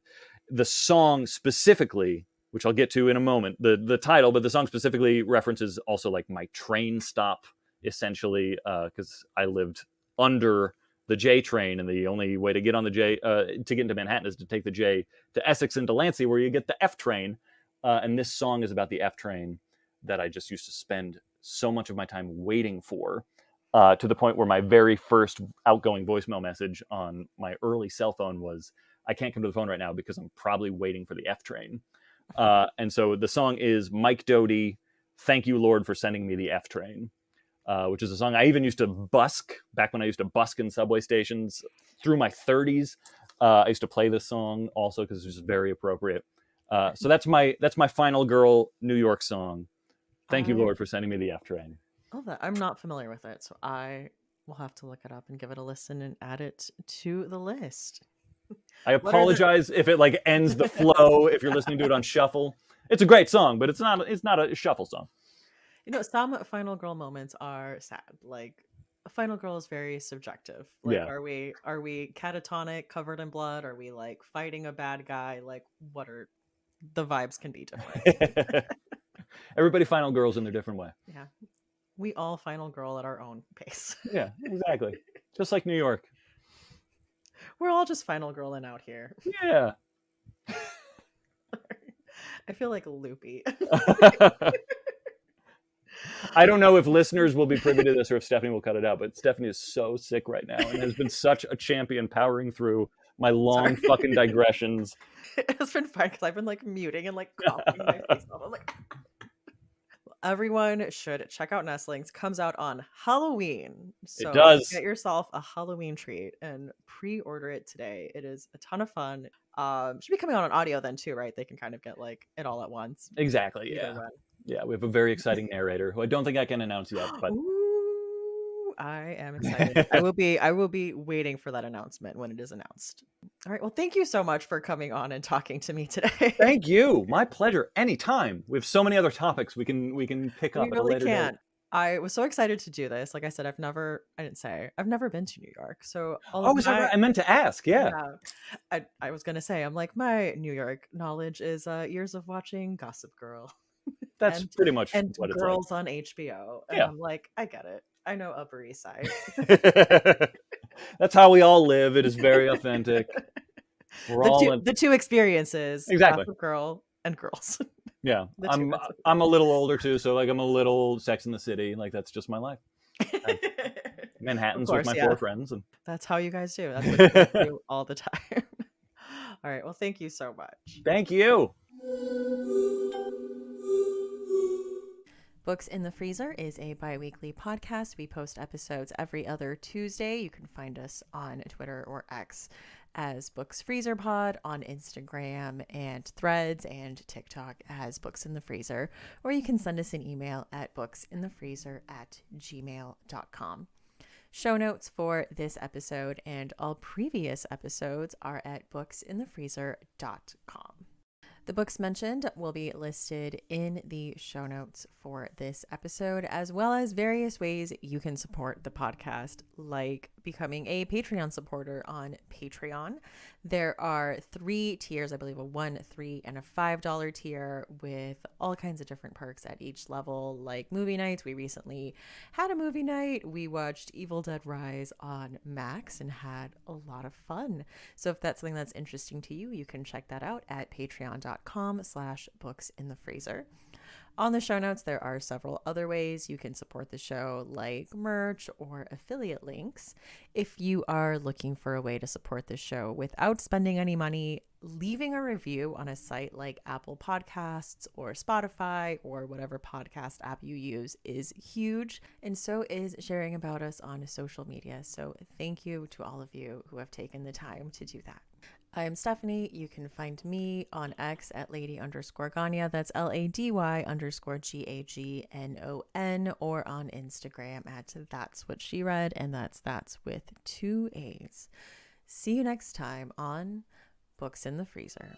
the song specifically, which I'll get to in a moment, the title, but the song specifically references also like my train stop, essentially, because I lived under the J train, and the only way to get on the J to get into Manhattan is to take the J to Essex and Delancey, where you get the F train. And this song is about the F train that I just used to spend so much of my time waiting for, to the point where my very first outgoing voicemail message on my early cell phone was, "I can't come to the phone right now because I'm probably waiting for the F train." And so the song is Mike Doty, "Thank You, Lord, for Sending Me the F Train," which is a song I even used to busk back when I used to busk in subway stations through my 30s. I used to play this song also because it's just very appropriate. So that's my final girl New York song. Thank you, I Lord, for sending me the F train. love that. I'm not familiar with it, so I will have to look it up and give it a listen and add it to the list. I What are the apologize if it like ends the flow if you're listening to it on shuffle. It's a great song, but it's not a shuffle song. some final girl moments are sad. Like a final girl is very subjective. Like Yeah. are we catatonic, covered in blood? Are we like fighting a bad guy? Like what are the vibes can be different. Everybody final girls in their different way. Yeah. We all final girl at our own pace. Yeah, exactly. Just like New York. We're all just final girling out here. Yeah. I feel like loopy. I don't know if listeners will be privy to this or if Stephanie will cut it out, but Stephanie is so sick right now and has been such a champion powering through my long Sorry. fucking digressions. It's been fun because I've been like muting and like coughing my face off. I'm like, everyone should check out Nestlings. Comes out on Halloween. It So does. get yourself a Halloween treat and pre-order it today. It is a ton of fun. Should be coming out on audio then too, right? They can kind of get like it all at once. Exactly. Either Yeah. way. Yeah. We have a very exciting narrator who I don't think I can announce yet, but Ooh, I am excited. I will be waiting for that announcement when it is announced. All right. Well, thank you so much for coming on and talking to me today. thank you. My pleasure. Anytime. We have so many other topics we can pick We up at a really later date. can. I was so excited to do this. Like I said, I've never been to New York. So all of Oh, is that right? my I meant to ask. Yeah. yeah, I was gonna say, I'm like, my New York knowledge is years of watching Gossip Girl That's and pretty much and what it's like. Girls on HBO. And Yeah. I'm like, I get it. I know Upper East Side. That's how we all live. It is very authentic. We're the all two in. the two experiences, Exactly. Gossip Girl and Girls. Yeah. The two. I'm a little older too, so like I'm a little Sex in the City. Like that's just my life. Of Manhattan's with course, my yeah. four friends and That's how you guys do. That's what you guys do all the time. All right. Well, thank you so much. thank you. Books in the Freezer is a bi-weekly podcast. We post episodes every other Tuesday. You can find us on Twitter or X as Books Freezer Pod, on Instagram and Threads and TikTok as Books in the Freezer, or you can send us an email at booksinthefreezer@gmail.com. Show notes for this episode and all previous episodes are at booksinthefreezer.com. The books mentioned will be listed in the show notes for this episode, as well as various ways you can support the podcast, like becoming a Patreon supporter on Patreon. There are 3 tiers, I believe, a $1, $3, and a $5 tier with all kinds of different perks at each level, like movie nights. We recently had a movie night. We watched Evil Dead Rise on Max and had a lot of fun. So if that's something that's interesting to you, you can check that out at patreon.com/booksinthefreezer. On the show notes, there are several other ways you can support the show, like merch or affiliate links. If you are looking for a way to support the show without spending any money, leaving a review on a site like Apple Podcasts or Spotify or whatever podcast app you use is huge. And so is sharing about us on social media. So thank you to all of you who have taken the time to do that. I'm Stephanie. You can find me on X at lady_Gagnon. That's LADY_GAGNON, or on Instagram at That's What She Read, and that's with 2 A's. See you next time on Books in the Freezer.